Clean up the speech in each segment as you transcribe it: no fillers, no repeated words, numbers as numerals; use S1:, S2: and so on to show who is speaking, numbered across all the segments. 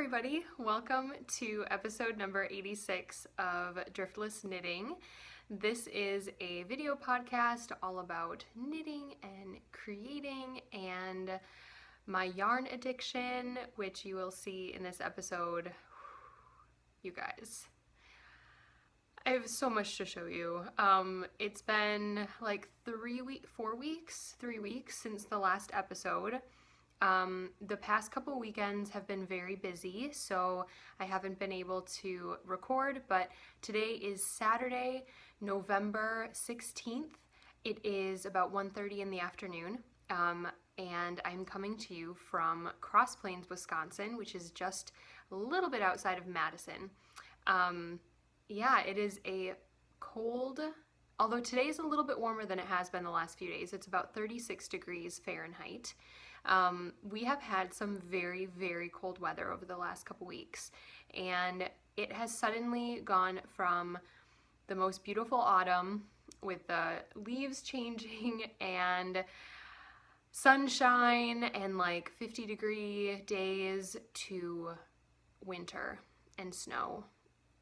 S1: everybody. Welcome to episode number 86 of Driftless Knitting. This is a video podcast all about knitting and creating and my yarn addiction, which you will see in this episode. You guys, I have so much to show you. It's been like 3 weeks since the last episode. The past couple weekends have been very busy, so I haven't been able to record, but today is Saturday, November 16th. It is about 1:30 in the afternoon, and I'm coming to you from Cross Plains, Wisconsin, which is just a little bit outside of Madison. Yeah, it is a cold, although today is a little bit warmer than it has been the last few days. It's about 36 degrees Fahrenheit. We have had some very, very cold weather over the last couple weeks, and it has suddenly gone from the most beautiful autumn with the leaves changing and sunshine and like 50-degree days to winter and snow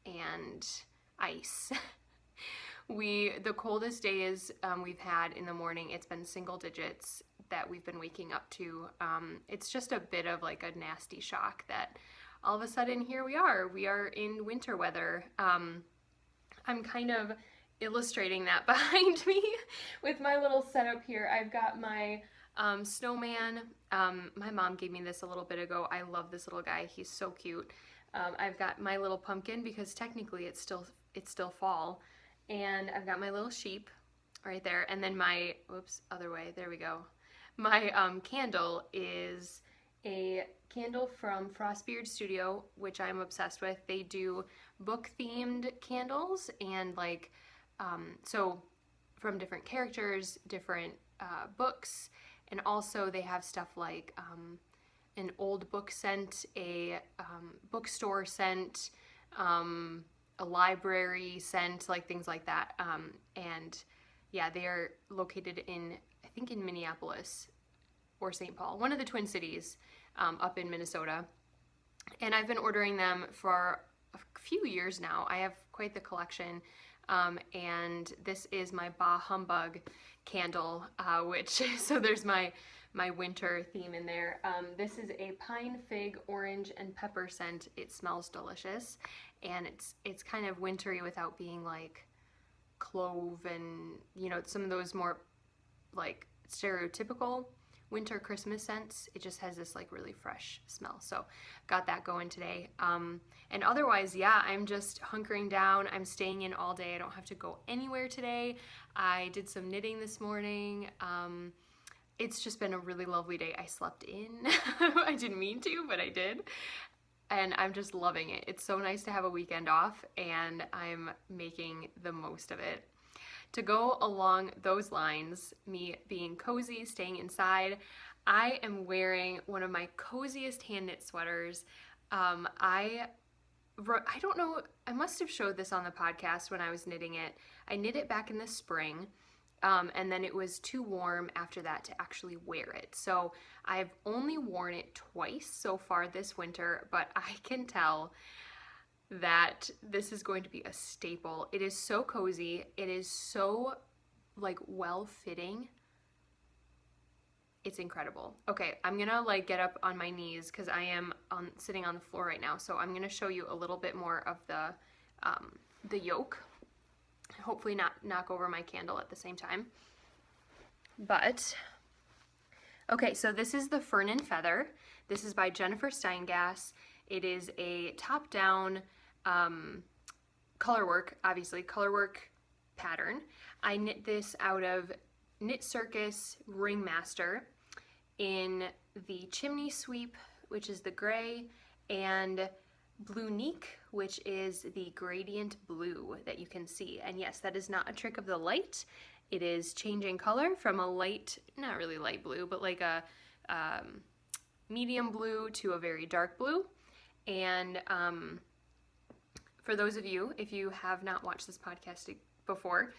S1: and ice. The coldest days we've had in the morning, it's been single digits that we've been waking up to. It's just a bit of like a nasty shock that all of a sudden here we are in winter weather. I'm kind of illustrating that behind me with my little setup here. I've got my snowman. My mom gave me this a little bit ago. I love this little guy. He's so cute. I've got my little pumpkin because technically it's still fall. And I've got my little sheep right there, and then my, other way, there we go. My candle is a candle from Frostbeard Studio, which I'm obsessed with. They do book-themed candles, and like, so from different characters, different books, and also they have stuff like an old book scent, a bookstore scent, a library scent, like things like that. And yeah, they are located in Minneapolis or St. Paul, one of the Twin Cities, up in Minnesota. And I've been ordering them for a few years now. I have quite the collection. And this is my Bah Humbug candle, so there's my winter theme in there. This is a pine, fig, orange, and pepper scent. It smells delicious, and it's kind of wintry without being like clove and, you know, some of those more like stereotypical winter Christmas scents. It just has this like really fresh smell. So got that going today. And otherwise, yeah, I'm just hunkering down. I'm staying in all day. I don't have to go anywhere today. I did some knitting this morning. It's just been a really lovely day. I slept in. I didn't mean to, but I did. And I'm just loving it. It's so nice to have a weekend off, and I'm making the most of it. To go along those lines, me being cozy, staying inside, I am wearing one of my coziest hand knit sweaters. I don't know, I must have showed this on the podcast when I was knitting it. I knit it back in the spring. And then it was too warm after that to actually wear it. So I've only worn it twice so far this winter, but I can tell that this is going to be a staple. It is so cozy. It is so like well-fitting. It's incredible. Okay, I'm gonna like get up on my knees because I am sitting on the floor right now. So I'm gonna show you a little bit more of the yoke. Hopefully not knock over my candle at the same time. But, okay, so this is the Fern and Feather. This is by Jennifer Steingass. It is a top-down colorwork, obviously, colorwork pattern. I knit this out of Knit Circus Ringmaster in the Chimney Sweep, which is the gray, and Blue Neek, which is the gradient blue that you can see. And yes, that is not a trick of the light. It is changing color from a light, not really light blue, but like a medium blue to a very dark blue. And for those of you, if you have not watched this podcast before,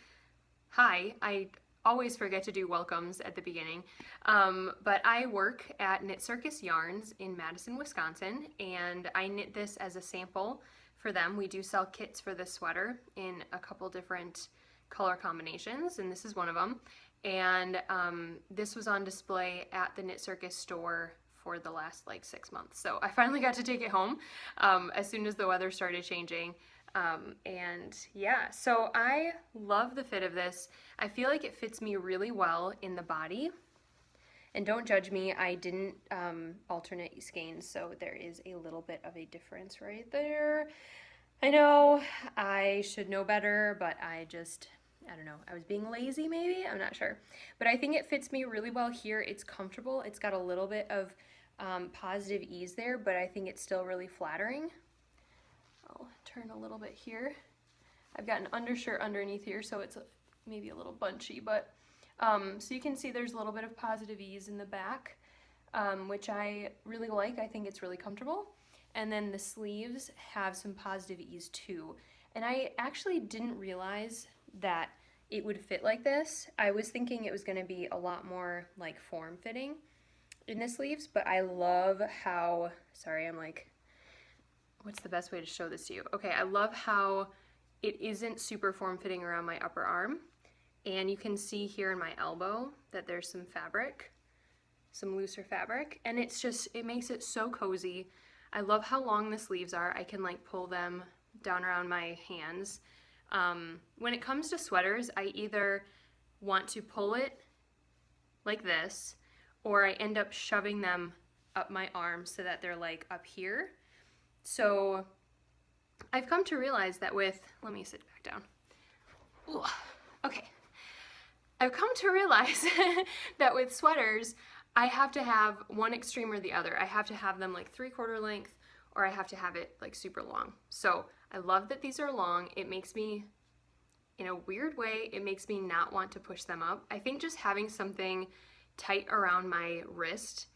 S1: hi, I always forget to do welcomes at the beginning. But I work at Knit Circus Yarns in Madison, Wisconsin, and I knit this as a sample for them. We do sell kits for this sweater in a couple different color combinations, and this is one of them. And this was on display at the Knit Circus store for the last like 6 months. So I finally got to take it home as soon as the weather started changing. And yeah, so I love the fit of this. I feel like it fits me really well in the body. And don't judge me, I didn't alternate skeins, so there is a little bit of a difference right there. I know I should know better, but I don't know, I was being lazy maybe, I'm not sure. But I think it fits me really well here. It's comfortable, it's got a little bit of positive ease there, but I think it's still really flattering. I'll turn a little bit here. I've got an undershirt underneath here, so it's maybe a little bunchy, but so you can see there's a little bit of positive ease in the back, which I really like. I think it's really comfortable. And then the sleeves have some positive ease too. And I actually didn't realize that it would fit like this. I was thinking it was going to be a lot more like form-fitting in the sleeves, but I love how, sorry, I'm like, what's the best way to show this to you? Okay, I love how it isn't super form-fitting around my upper arm. And you can see here in my elbow that there's some fabric, some looser fabric, and it's just, it makes it so cozy. I love how long the sleeves are. I can like pull them down around my hands. When it comes to sweaters, I either want to pull it like this, or I end up shoving them up my arm so that they're like up here. So I've come to realize that with, let me sit back down. Ooh, okay. I've come to realize that with sweaters, I have to have one extreme or the other. I have to have them like 3/4 length, or I have to have it like super long. So I love that these are long. It makes me, in a weird way, it makes me not want to push them up. I think just having something tight around my wrist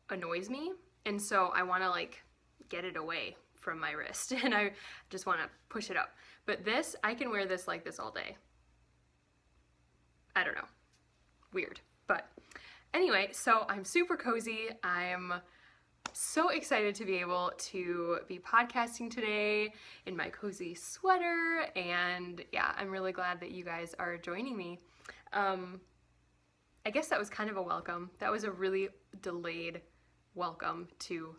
S1: annoys me, and so I want to like get it away from my wrist, and I just want to push it up. But this, I can wear this like this all day. I don't know, weird, but anyway, so I'm super cozy. I'm so excited to be able to be podcasting today in my cozy sweater, and yeah, I'm really glad that you guys are joining me. I guess that was kind of a welcome. That was a really delayed welcome to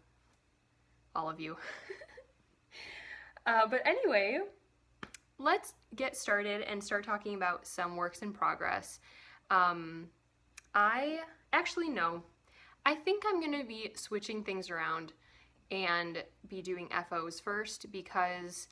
S1: all of you. But anyway, let's get started and start talking about some works in progress. I think I'm going to be switching things around and be doing FOs first, because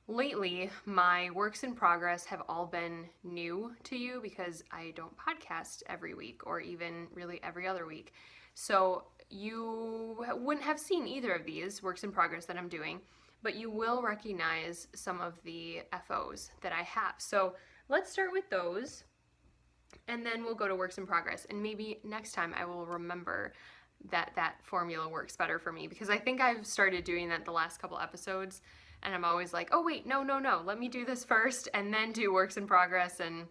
S1: lately my works in progress have all been new to you because I don't podcast every week, or even really every other week. So you wouldn't have seen either of these works in progress that I'm doing, but you will recognize some of the FOs that I have. So let's start with those, and then we'll go to works in progress. And maybe next time I will remember that that formula works better for me, because I think I've started doing that the last couple episodes, and I'm always like, oh wait, no, let me do this first and then do works in progress. And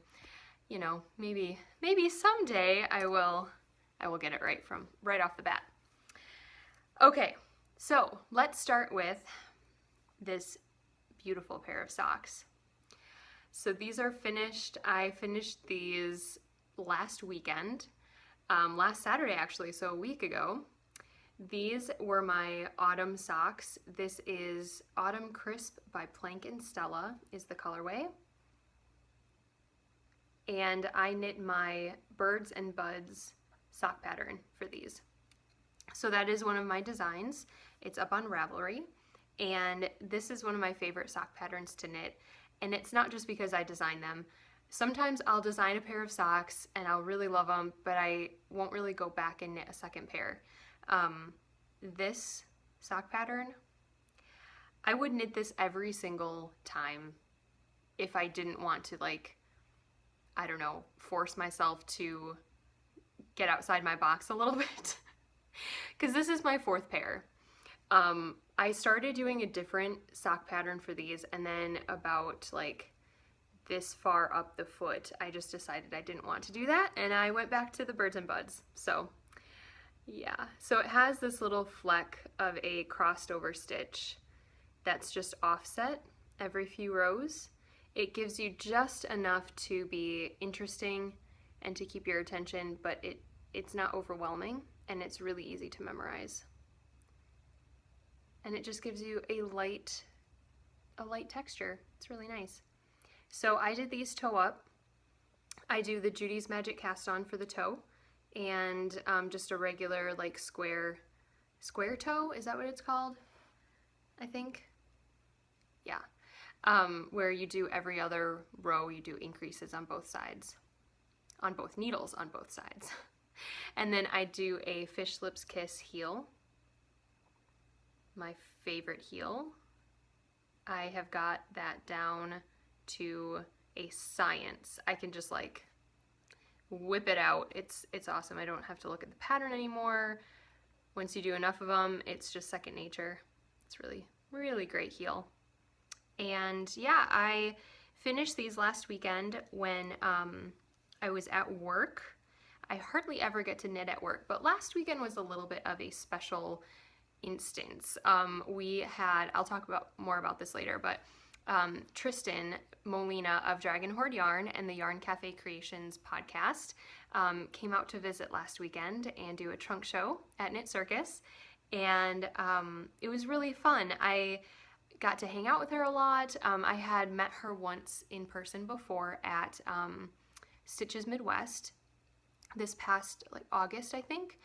S1: you know, maybe someday I will get it right off the bat. Okay, so let's start with this beautiful pair of socks. So these are finished. I finished these last weekend, last Saturday actually, so a week ago. These were my autumn socks. This is Autumn Crisp by Plank and Stella is the colorway. And I knit my Birds and Buds sock pattern for these. So that is one of my designs. It's up on Ravelry, and this is one of my favorite sock patterns to knit. And it's not just because I design them. Sometimes I'll design a pair of socks and I'll really love them, but I won't really go back and knit a second pair. This sock pattern, I would knit this every single time if I didn't want to, like, I don't know, force myself to get outside my box a little bit. Because this is my 4th pair. I started doing a different sock pattern for these, and then about like this far up the foot. I just decided I didn't want to do that, and I went back to the birds and buds. So yeah, so it has this little fleck of a crossed over stitch that's just offset every few rows. It gives you just enough to be interesting and to keep your attention, but it's not overwhelming, and it's really easy to memorize. And it just gives you a light texture. It's really nice. So I did these toe up. I do the Judy's Magic Cast On for the toe, and just a regular like square toe, is that what it's called? I think. Yeah. Where you do every other row, you do increases on both sides, on both needles on both sides. And then I do a Fish Lips Kiss heel, my favorite heel. I have got that down to a science. I can just like whip it out. It's awesome. I don't have to look at the pattern anymore. Once you do enough of them, it's just second nature. It's really, really great heel. And yeah, I finished these last weekend when I was at work. I hardly ever get to knit at work, but last weekend was a little bit of a special instance. I'll talk more about this later, but Tristan Molina of Dragon Horde Yarn and the Yarn Cafe Creations podcast came out to visit last weekend and do a trunk show at Knit Circus, and it was really fun. I got to hang out with her a lot. I had met her once in person before at Stitches Midwest this past like August, I think,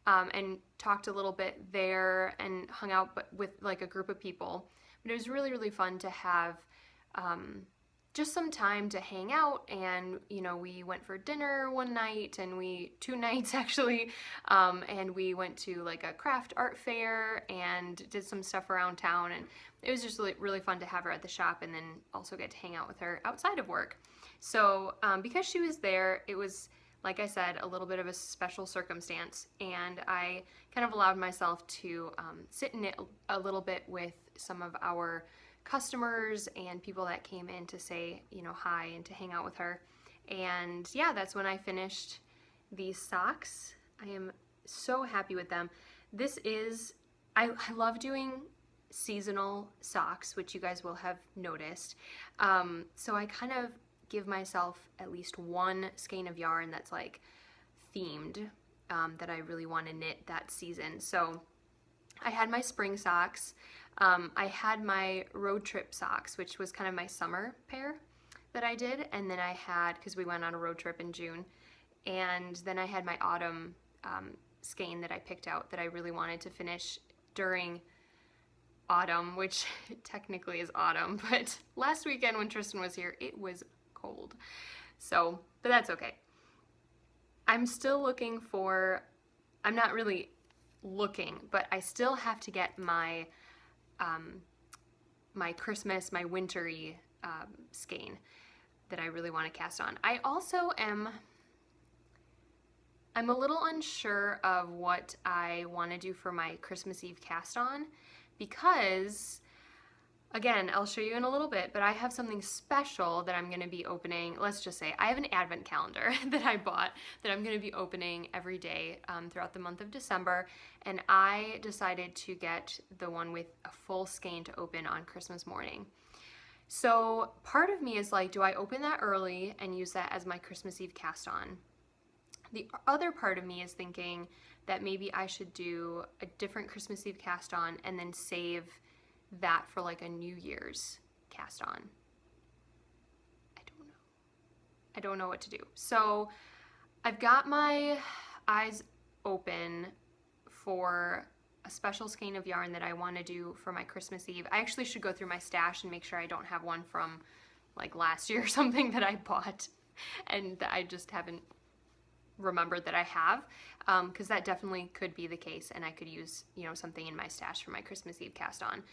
S1: and talked a little bit there and hung out with like a group of people. But it was really, really fun to have just some time to hang out, and we went for dinner one night, and 2 nights actually, and we went to like a craft art fair and did some stuff around town, and it was just really, really fun to have her at the shop and then also get to hang out with her outside of work. So because she was there, it was, like I said, a little bit of a special circumstance, and I kind of allowed myself to sit and knit a little bit with some of our customers and people that came in to say, hi and to hang out with her. And yeah, that's when I finished these socks. I am so happy with them. I love doing seasonal socks, which you guys will have noticed. So I kind of give myself at least one skein of yarn that's like themed, that I really want to knit that season. So I had my spring socks. I had my road trip socks, which was kind of my summer pair that I did. And then I had, because we went on a road trip in June, and then I had my autumn skein that I picked out that I really wanted to finish during autumn, which technically is autumn, but last weekend when Tristan was here, it was cold. So, but that's okay. I'm still looking for, I'm not really looking, but I still have to get my my Christmas, my wintry skein that I really want to cast on. I also I'm a little unsure of what I want to do for my Christmas Eve cast on, because again, I'll show you in a little bit, but I have something special that I'm going to be opening. Let's just say I have an advent calendar that I bought that I'm going to be opening every day throughout the month of December, and I decided to get the one with a full skein to open on Christmas morning. So part of me is like, do I open that early and use that as my Christmas Eve cast on? The other part of me is thinking that maybe I should do a different Christmas Eve cast on and then save that for like a New Year's cast on. I don't know what to do. So I've got my eyes open for a special skein of yarn that I want to do for my Christmas Eve. I actually should go through my stash and make sure I don't have one from like last year or something that I bought and that I just haven't remembered that I have, because that definitely could be the case, and I could use something in my stash for my Christmas Eve cast on.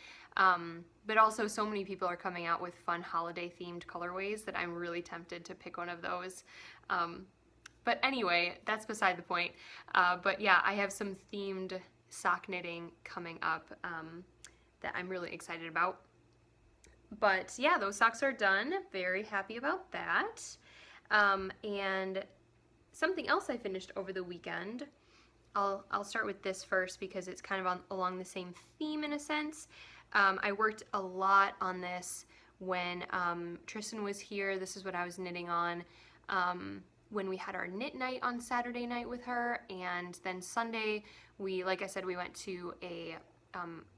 S1: But also so many people are coming out with fun holiday themed colorways that I'm really tempted to pick one of those. But anyway, that's beside the point. But yeah, I have some themed sock knitting coming up that I'm really excited about. But yeah, those socks are done. Very happy about that. And something else I finished over the weekend, I'll start with this first because it's kind of along the same theme in a sense. I worked a lot on this when Tristan was here. This is what I was knitting on when we had our knit night on Saturday night with her, and then Sunday like I said, we went to a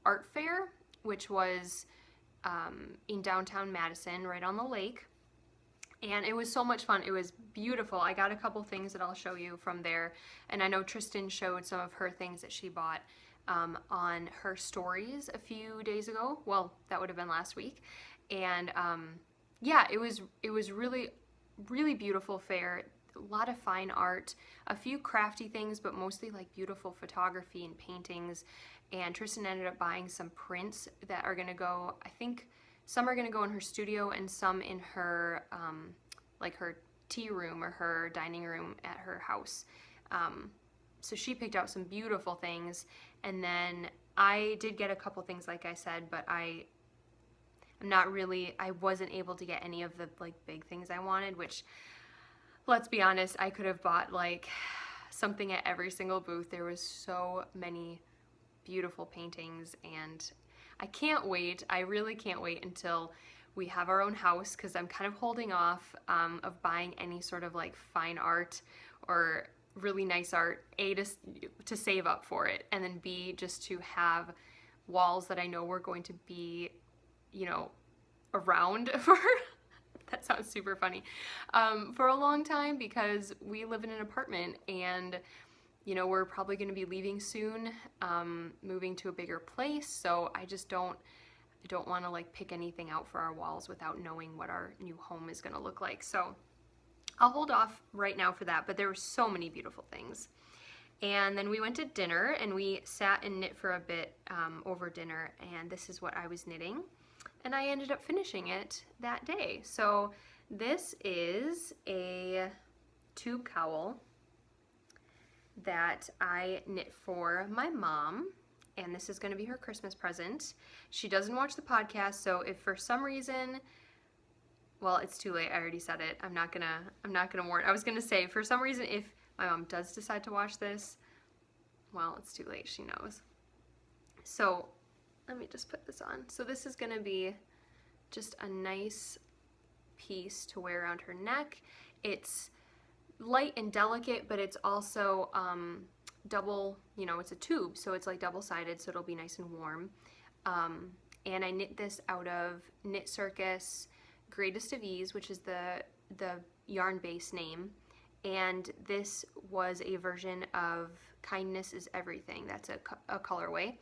S1: art fair, which was in downtown Madison, right on the lake. And it was so much fun. It was beautiful. I got a couple things that I'll show you from there. And I know Tristan showed some of her things that she bought on her stories a few days ago. Well, that would have been last week. And yeah, it was really, really beautiful fair. A lot of fine art, a few crafty things, but mostly like beautiful photography and paintings. And Tristan ended up buying some prints that are going to go, I think, some are going to go in her studio and some in her, like her tea room or her dining room at her house. So she picked out some beautiful things. And then I did get a couple things, like I said, but I wasn't able to get any of the like big things I wanted, which, let's be honest, I could have bought like something at every single booth. There was so many beautiful paintings, and I can't wait. I really can't wait until we have our own house, because I'm kind of holding off of buying any sort of like fine art or really nice art, A, to save up for it, and then B, just to have walls that I know we're going to be, you know, around for, that sounds super funny, for a long time, because we live in an apartment, and you know, we're probably going to be leaving soon, moving to a bigger place, so I don't want to like pick anything out for our walls without knowing what our new home is going to look like. So I'll hold off right now for that, but there were so many beautiful things. And then we went to dinner, and we sat and knit for a bit over dinner, and this is what I was knitting, and I ended up finishing it that day. So this is a tube cowl that I knit for my mom, and this is going to be her Christmas present. She doesn't watch the podcast, so if for some reason, well, it's too late, I already said it, I'm not gonna warn. I was gonna say, for some reason, if my mom does decide to watch this, well, it's too late, she knows. So let me just put this on. So this is gonna be just a nice piece to wear around her neck. It's light and delicate, but it's also double, you know, it's a tube, so it's like double-sided, so it'll be nice and warm. And I knit this out of Knit Circus Greatest of Ease, which is the yarn base name, and this was a version of Kindness is Everything. That's a colorway,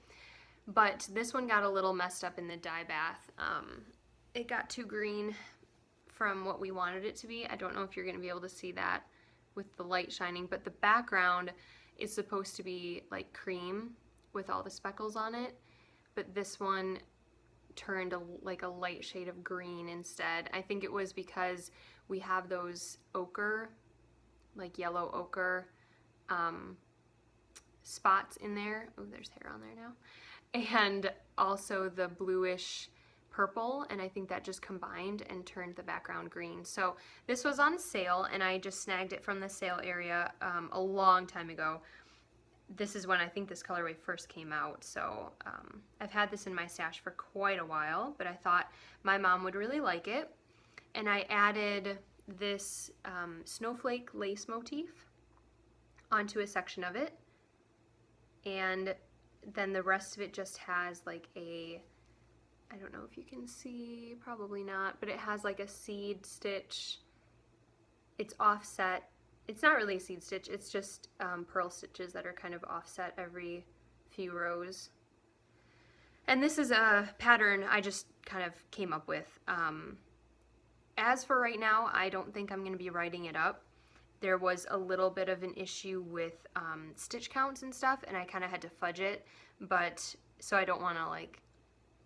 S1: but this one got a little messed up in the dye bath. It got too green from what we wanted it to be. I don't know if you're going to be able to see that with the light shining, but the background is supposed to be like cream with all the speckles on it, but this one turned like a light shade of green instead. I think it was because we have those ochre, like yellow ochre spots in there. Oh, there's hair on there now. And also the bluish purple, and I think that just combined and turned the background green. So this was on sale, and I just snagged it from the sale area a long time ago. This is when I think this colorway first came out, so I've had this in my stash for quite a while, but I thought my mom would really like it, and I added this snowflake lace motif onto a section of it, and then the rest of it just has like a, I don't know if you can see, probably not, but it has like a seed stitch. It's offset. It's not really a seed stitch, it's just purl stitches that are kind of offset every few rows. And this is a pattern I just kind of came up with. As for right now, I don't think I'm going to be writing it up. There was a little bit of an issue with stitch counts and stuff, and I kind of had to fudge it, but so I don't want to like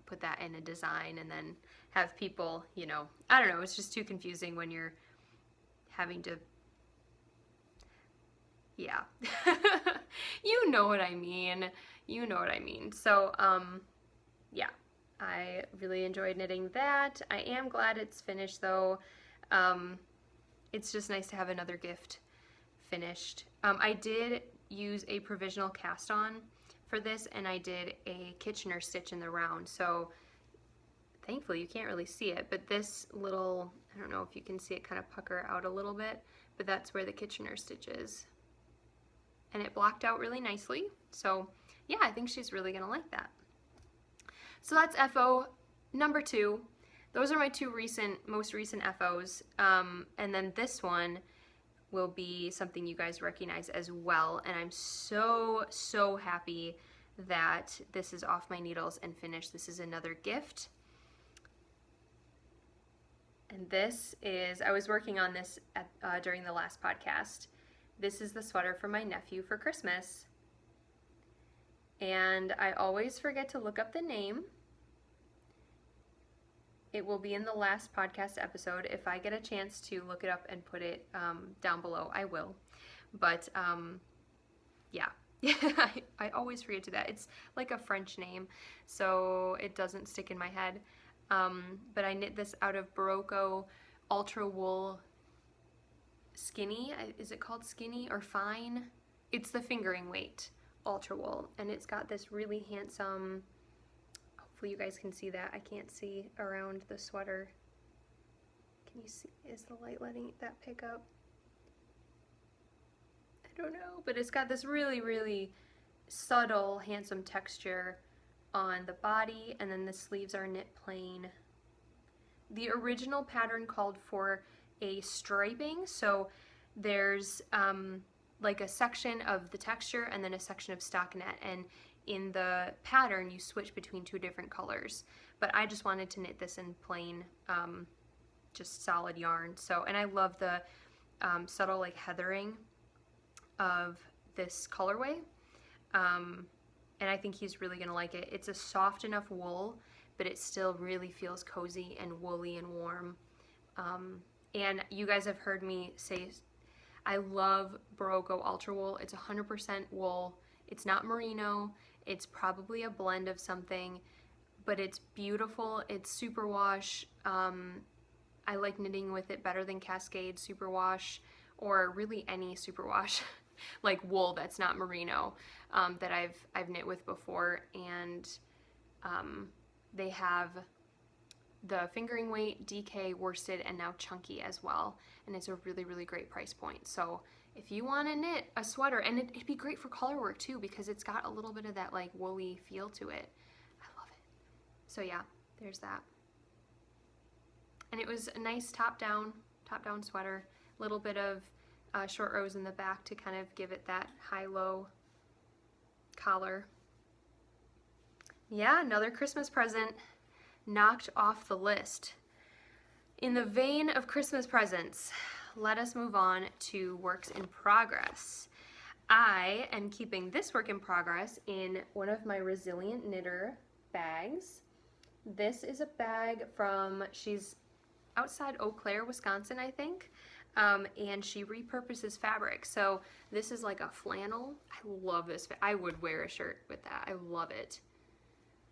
S1: put that in a design and then have people, you know, I don't know, it's just too confusing when you're having to, yeah. You know what I mean. You know what I mean. So, yeah, I really enjoyed knitting that. I am glad it's finished though. It's just nice to have another gift finished. I did use a provisional cast on for this, and I did a Kitchener stitch in the round, so thankfully you can't really see it, but this little, I don't know if you can see it kind of pucker out a little bit, but that's where the Kitchener stitch is. And it blocked out really nicely, so yeah, I think she's really gonna like that. So that's FO number 2. Those are my two most recent FOs, and then this one will be something you guys recognize as well, and I'm so happy that this is off my needles and finished. This is another gift, and this is, I was working on this during the last podcast. This is the sweater for my nephew for Christmas, and I always forget to look up the name. It will be in the last podcast episode. If I get a chance to look it up and put it down below, I will. But yeah, I always forget to that. It's like a French name, so it doesn't stick in my head. But I knit this out of Barocco Ultra Wool Skinny. Is it called Skinny or Fine? It's the fingering weight Ultra Wool, and it's got this really handsome, hopefully you guys can see that. I can't see around the sweater. Can you see? Is the light letting that pick up? I don't know, but it's got this really subtle, handsome texture on the body, and then the sleeves are knit plain. The original pattern called for a striping, so there's like a section of the texture and then a section of stockinette, and in the pattern you switch between two different colors, but I just wanted to knit this in plain just solid yarn. So, and I love the subtle like heathering of this colorway, and I think he's really gonna like it. It's a soft enough wool, but it still really feels cozy and woolly and warm. And you guys have heard me say I love Barocco Ultra Wool. It's 100% wool. It's not merino. It's probably a blend of something, but it's beautiful. It's superwash. I like knitting with it better than Cascade superwash, or really any superwash like wool that's not merino that I've knit with before. And they have the fingering weight, DK, worsted, and now chunky as well, and it's a really great price point. So if you want to knit a sweater, and it'd be great for color work too, because it's got a little bit of that like woolly feel to it. I love it. So yeah, there's that. And it was a nice top-down sweater, little bit of short rows in the back to kind of give it that high-low collar. Yeah, another Christmas present knocked off the list. In the vein of Christmas presents, let us move on to works in progress. I am keeping this work in progress in one of my Resilient Knitter bags. This is a bag from, she's outside Eau Claire, Wisconsin, I think, and she repurposes fabric. So this is like a flannel. I love this. I would wear a shirt with that. I love it.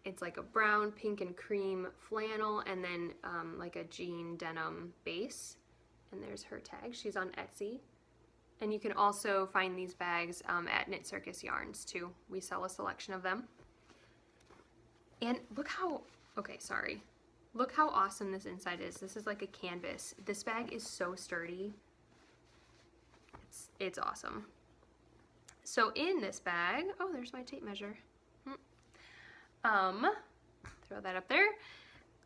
S1: It's like a brown, pink, and cream flannel, and then like a jean denim base. And there's her tag. She's on Etsy. And you can also find these bags at Knit Circus Yarns too. We sell a selection of them. And look how, okay, sorry. Look how awesome this inside is. This is like a canvas. This bag is so sturdy. It's awesome. So in this bag, oh, there's my tape measure. Throw that up there.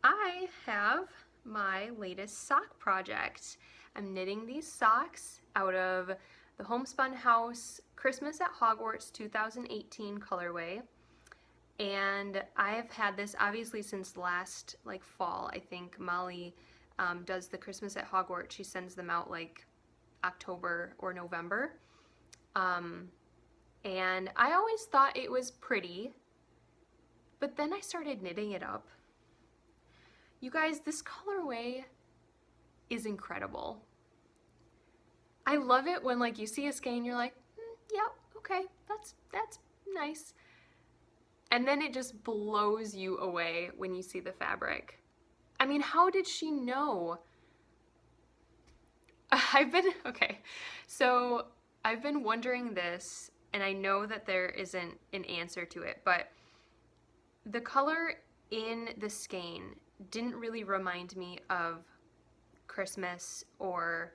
S1: I have my latest sock project. I'm knitting these socks out of the Homespun House Christmas at Hogwarts 2018 colorway. And I have had this obviously since last like fall. I think Molly does the Christmas at Hogwarts. She sends them out like October or November. And I always thought it was pretty, but then I started knitting it up. You guys, this colorway is incredible. I love it when like you see a skein and you're like, yeah, okay, that's nice. And then it just blows you away when you see the fabric. I mean, how did she know? So I've been wondering this, and I know that there isn't an answer to it, but the color in the skein didn't really remind me of Christmas or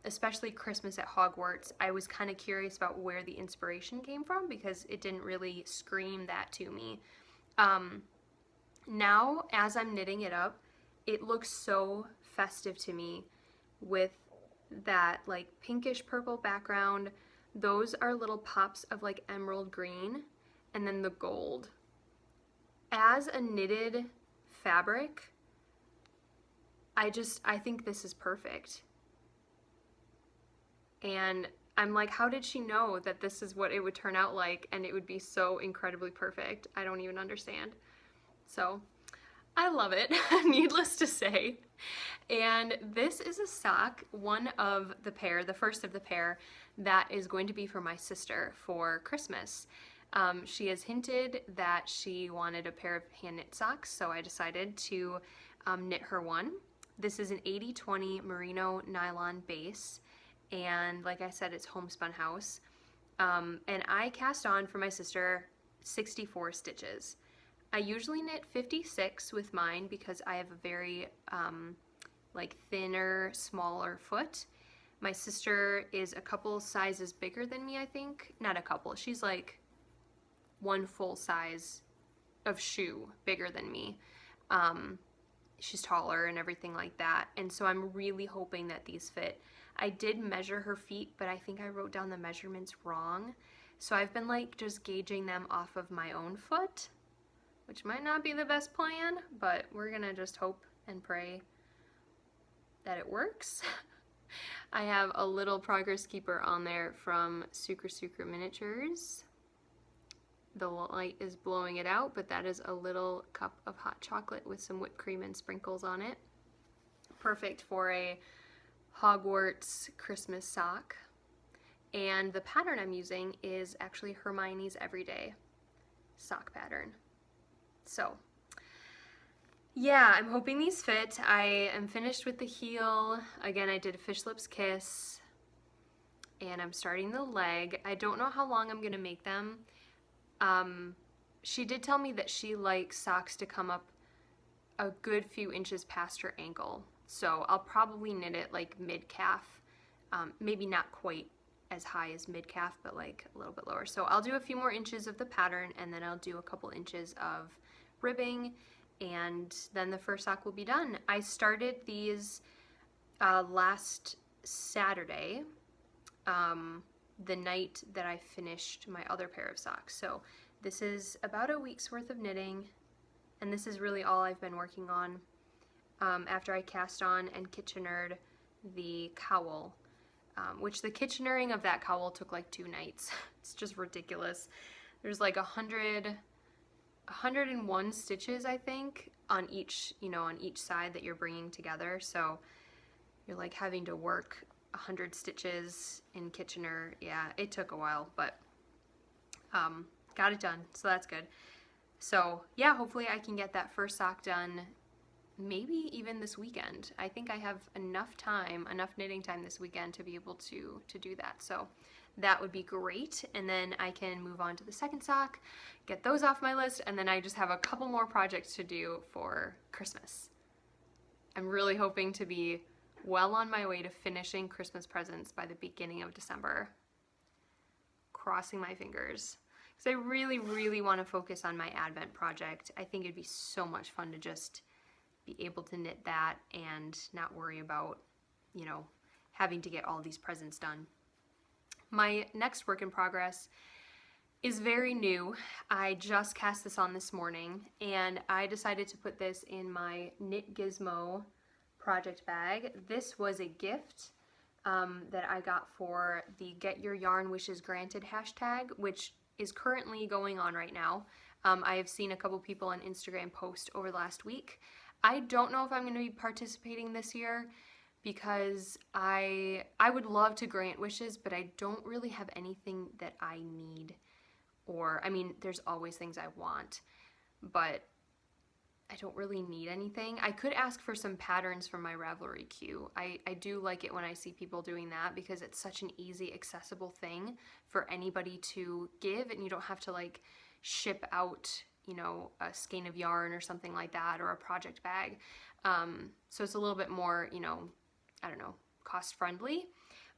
S1: especially Christmas at Hogwarts. I was kind of curious about where the inspiration came from because it didn't really scream that to me. Now, as I'm knitting it up, it looks so festive to me with that like pinkish purple background. Those are little pops of like emerald green, and then the gold. As a knitted fabric, I think this is perfect. And I'm like, how did she know that this is what it would turn out like and it would be so incredibly perfect? I don't even understand. So I love it, needless to say. And this is a sock, one of the pair, the first of the pair, that is going to be for my sister for Christmas. She has hinted that she wanted a pair of hand knit socks, so I decided to knit her one. This is an 80/20 merino nylon base, and like I said, it's homespun house. And I cast on for my sister 64 stitches. I usually knit 56 with mine because I have a very like thinner, smaller foot. My sister is a couple sizes bigger than me, I think. Not a couple, she's like one full size of shoe bigger than me. She's taller and everything like that, and so I'm really hoping that these fit. I did measure her feet, but I think I wrote down the measurements wrong, so I've been like just gauging them off of my own foot, which might not be the best plan, but we're gonna just hope and pray that it works. I have a little progress keeper on there from Sucre Miniatures. The light is blowing it out, but that is a little cup of hot chocolate with some whipped cream and sprinkles on it. Perfect for a Hogwarts Christmas sock. And the pattern I'm using is actually Hermione's Everyday sock pattern. So yeah, I'm hoping these fit. I am finished with the heel. Again, I did a Fish Lips Kiss, and I'm starting the leg. I don't know how long I'm gonna make them. She did tell me that she likes socks to come up a good few inches past her ankle. So I'll probably knit it like mid-calf, maybe not quite as high as mid-calf, but like a little bit lower. So I'll do a few more inches of the pattern, and then I'll do a couple inches of ribbing, and then the first sock will be done. I started these last Saturday, the night that I finished my other pair of socks. So this is about a week's worth of knitting, and this is really all I've been working on after I cast on and kitchenered the cowl, which the kitchenering of that cowl took like 2 nights. It's just ridiculous. There's like 101 stitches, I think, on each, on each side that you're bringing together. So you're like having to work 100 stitches in Kitchener. Yeah, it took a while, but got it done, so that's good. So yeah, hopefully I can get that first sock done maybe even this weekend. I think I have enough knitting time this weekend to be able to do that. So that would be great, and then I can move on to the second sock, get those off my list, and then I just have a couple more projects to do for Christmas. I'm really hoping to be well on my way to finishing Christmas presents by the beginning of December. Crossing my fingers, because I really, really want to focus on my Advent project. I think it'd be so much fun to just be able to knit that and not worry about, having to get all these presents done. My next work in progress is very new. I just cast this on this morning, and I decided to put this in my Knit Gizmo project bag. This was a gift that I got for the Get Your Yarn Wishes Granted hashtag, which is currently going on right now. I have seen a couple people on Instagram post over the last week. I don't know if I'm going to be participating this year because I would love to grant wishes, but I don't really have anything that I need or, I mean, there's always things I want, but I don't really need anything. I could ask for some patterns from my Ravelry queue. I do like it when I see people doing that because it's such an easy, accessible thing for anybody to give, and you don't have to like ship out, you know, a skein of yarn or something like that, or a project bag. So it's a little bit more, you know, I don't know, cost friendly,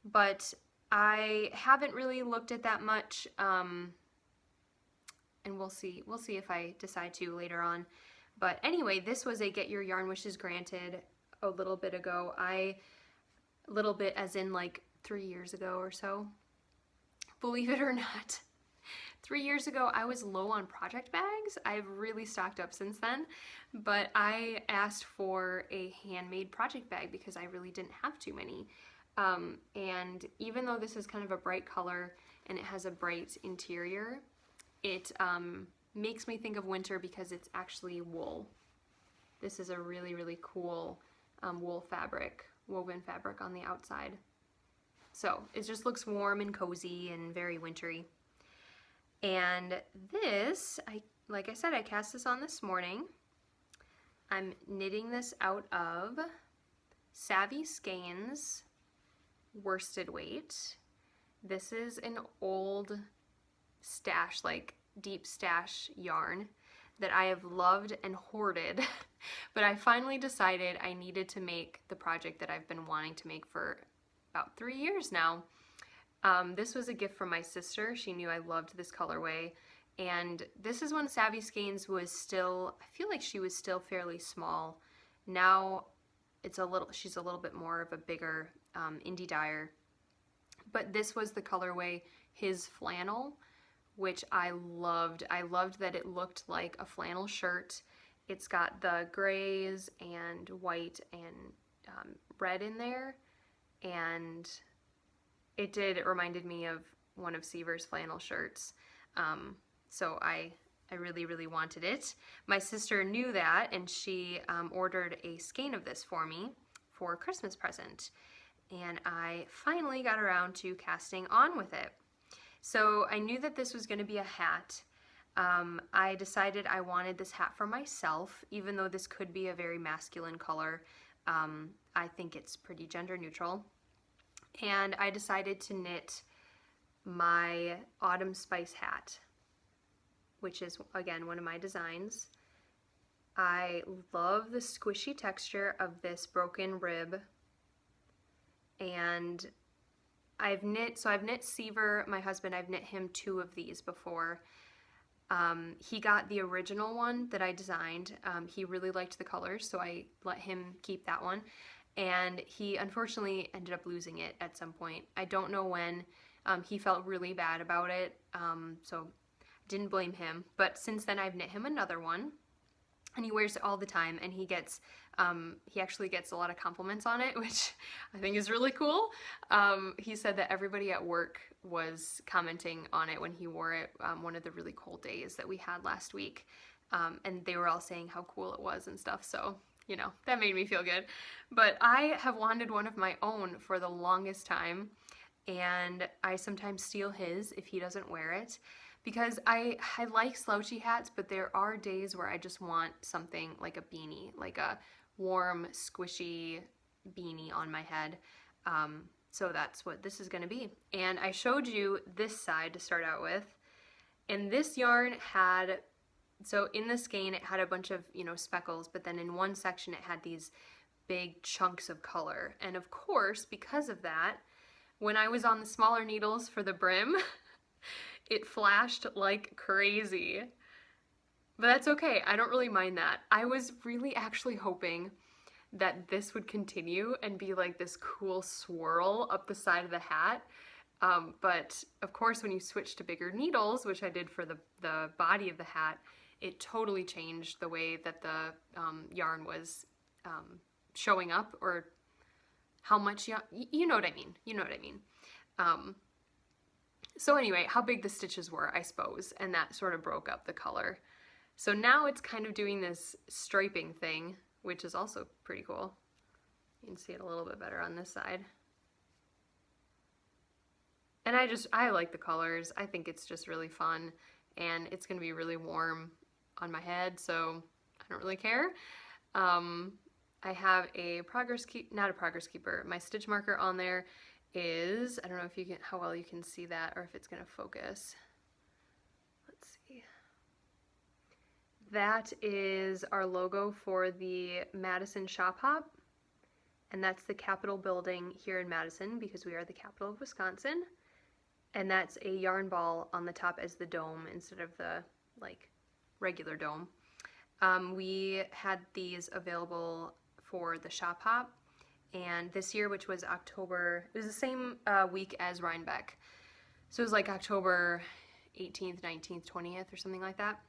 S1: but I haven't really looked at that much, and we'll see if I decide to later on. But anyway, this was a Get Your Yarn Wishes Granted a little bit ago. Little bit as in like 3 years ago or so. Believe it or not, 3 years ago I was low on project bags. I've really stocked up since then, but I asked for a handmade project bag because I really didn't have too many. And even though this is kind of a bright color and it has a bright interior, it makes me think of winter because it's actually wool. This is a really, really cool wool fabric, woven fabric on the outside. So it just looks warm and cozy and very wintry. And this, like I said, I cast this on this morning. I'm knitting this out of Savvy Skeins worsted weight. This is an old stash, like deep stash yarn that I have loved and hoarded, but I finally decided I needed to make the project that I've been wanting to make for about 3 years now. This was a gift from my sister. She knew I loved this colorway, and this is when Savvy Skeins was still, I feel like she was still fairly small. Now she's a little bit more of a bigger indie dyer, but this was the colorway His Flannel, which I loved. I loved that it looked like a flannel shirt. It's got the grays and white and red in there, and it reminded me of one of Seaver's flannel shirts. So I really, really wanted it. My sister knew that, and she ordered a skein of this for me for a Christmas present, and I finally got around to casting on with it. So I knew that this was going to be a hat. I decided I wanted this hat for myself, even though this could be a very masculine color. I think it's pretty gender neutral. And I decided to knit my Autumn Spice hat, which is, again, one of my designs. I love the squishy texture of this broken rib, and I've knit Seaver, my husband, I've knit him 2 of these before. He got the original one that I designed. He really liked the colors, so I let him keep that one. And he unfortunately ended up losing it at some point. I don't know when. He felt really bad about it, so didn't blame him. But since then I've knit him another one, and he wears it all the time, and he actually gets a lot of compliments on it, which I think is really cool. He said that everybody at work was commenting on it when he wore it one of the really cold days that we had last week, and they were all saying how cool it was and stuff, so, you know, that made me feel good. But I have wanted one of my own for the longest time, and I sometimes steal his if he doesn't wear it, because I like slouchy hats, but there are days where I just want something like a beanie, like a warm, squishy beanie on my head. So that's what this is going to be. And I showed you this side to start out with, and this yarn had, so in the skein it had a bunch of, you know, speckles, but then in one section it had these big chunks of color. And of course, because of that, when I was on the smaller needles for the brim, it flashed like crazy. But that's okay, I don't really mind that. I was really actually hoping that this would continue and be like this cool swirl up the side of the hat. But of course, when you switch to bigger needles, which I did for the body of the hat, it totally changed the way that the yarn was showing up, or how much, you know what I mean, you know what I mean. So anyway, how big the stitches were, I suppose, and that sort of broke up the color. So now it's kind of doing this striping thing, which is also pretty cool. You can see it a little bit better on this side. And I like the colors. I think it's just really fun and it's going to be really warm on my head, so I don't really care. I have a not a progress keeper. My stitch marker on there is, I don't know if you can, how well you can see that, or if it's going to focus. Let's see. That is our logo for the Madison Shop Hop, and that's the Capitol building here in Madison because we are the capital of Wisconsin. And that's a yarn ball on the top as the dome instead of the like regular dome. We had these available for the Shop Hop, and this year, which was October, it was the same week as Rhinebeck. So it was like October 18th, 19th, 20th or something like that.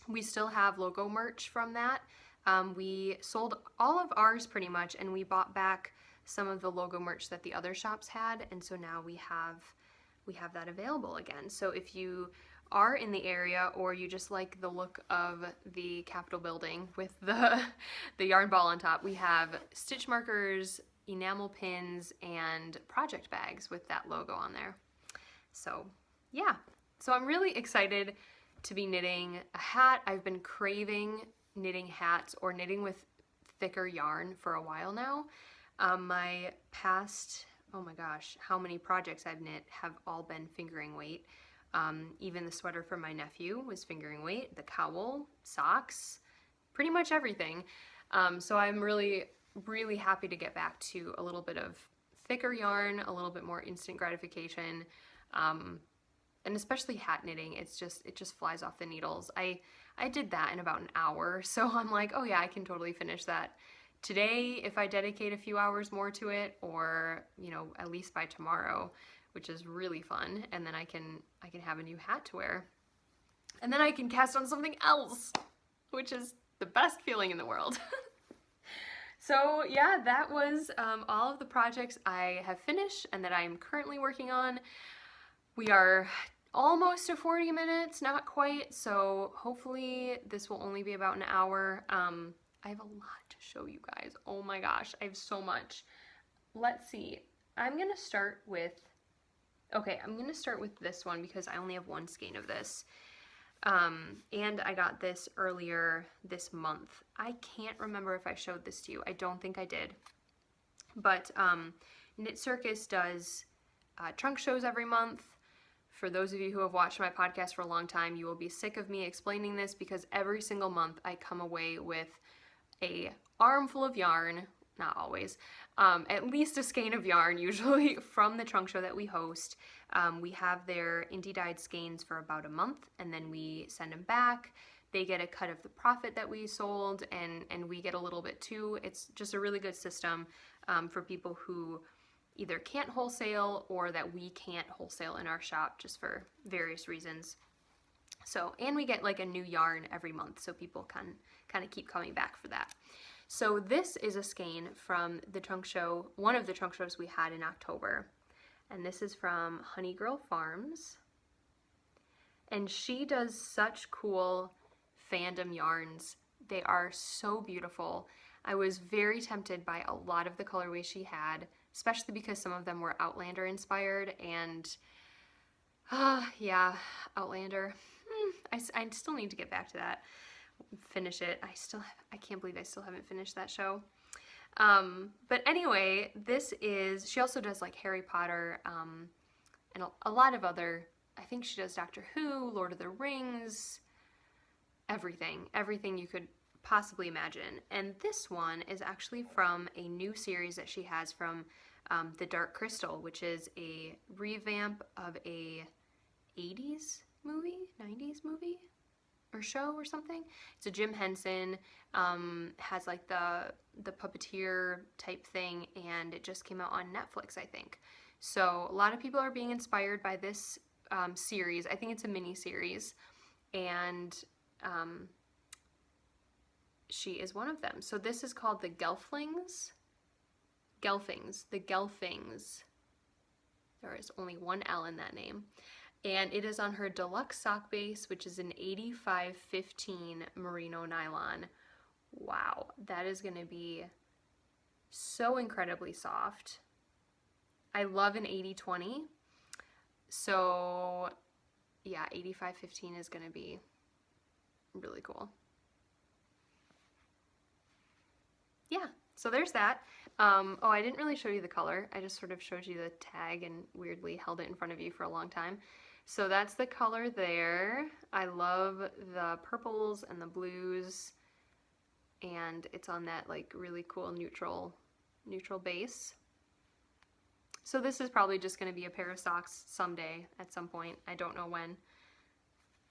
S1: We still have logo merch from that. We sold all of ours pretty much, and we bought back some of the logo merch that the other shops had, and so now we have that available again. So if you are in the area, or you just like the look of the Capitol building with the yarn ball on top, we have stitch markers, enamel pins, and project bags with that logo on there. So yeah, so I'm really excited to be knitting a hat. I've been craving knitting hats or knitting with thicker yarn for a while now. My past, oh my gosh, how many projects I've knit have all been fingering weight. Even the sweater for my nephew was fingering weight, the cowl, socks, pretty much everything. So I'm really, really happy to get back to a little bit of thicker yarn, a little bit more instant gratification, and especially hat knitting. It just flies off the needles. I did that in about an hour, so I'm like, oh yeah, I can totally finish that today if I dedicate a few hours more to it, or at least by tomorrow, which is really fun. And then I can have a new hat to wear, and then I can cast on something else, which is the best feeling in the world. So yeah, that was all of the projects I have finished and that I am currently working on. We are almost to 40 minutes, not quite, so hopefully this will only be about an hour. I have a lot to show you guys. Oh my gosh, I have so much. Let's see. I'm gonna start with this one because I only have one skein of this. And I got this earlier this month. I can't remember if I showed this to you. I don't think I did. But Knit Circus does trunk shows every month. For those of you who have watched my podcast for a long time, you will be sick of me explaining this because every single month I come away with a armful of yarn, not always, at least a skein of yarn usually from the trunk show that we host. We have their indie dyed skeins for about a month, and then we send them back. They get a cut of the profit that we sold, and we get a little bit too. It's just a really good system for people who either can't wholesale or that we can't wholesale in our shop just for various reasons. So, and we get like a new yarn every month, so people can kind of keep coming back for that. So this is a skein from the trunk show, one of the trunk shows we had in October. And this is from Honey Girl Farms. And she does such cool fandom yarns. They are so beautiful. I was very tempted by a lot of the colorways she had, especially because some of them were Outlander inspired, and yeah, Outlander. I still need to get back to that, finish it. I can't believe I still haven't finished that show. But anyway, she also does like Harry Potter, and a lot of other, I think she does Doctor Who, Lord of the Rings, everything you could possibly imagine. And this one is actually from a new series that she has from The Dark Crystal, which is a revamp of a 80s movie, 90s movie or show or something. It's a Jim Henson, has like the puppeteer type thing, and it just came out on Netflix, I think. So a lot of people are being inspired by this series. I think it's a mini series, and she is one of them. So this is called the Gelflings. The Gelfings. There is only one L in that name. And it is on her deluxe sock base, which is an 8515 merino nylon. Wow, that is going to be so incredibly soft. I love an 80-20. So yeah, 8515 is going to be really cool. Yeah, so there's that. Oh, I didn't really show you the color. I just sort of showed you the tag and weirdly held it in front of you for a long time. So that's the color there. I love the purples and the blues, and it's on that like really cool neutral base. So this is probably just going to be a pair of socks someday at some point. I don't know when.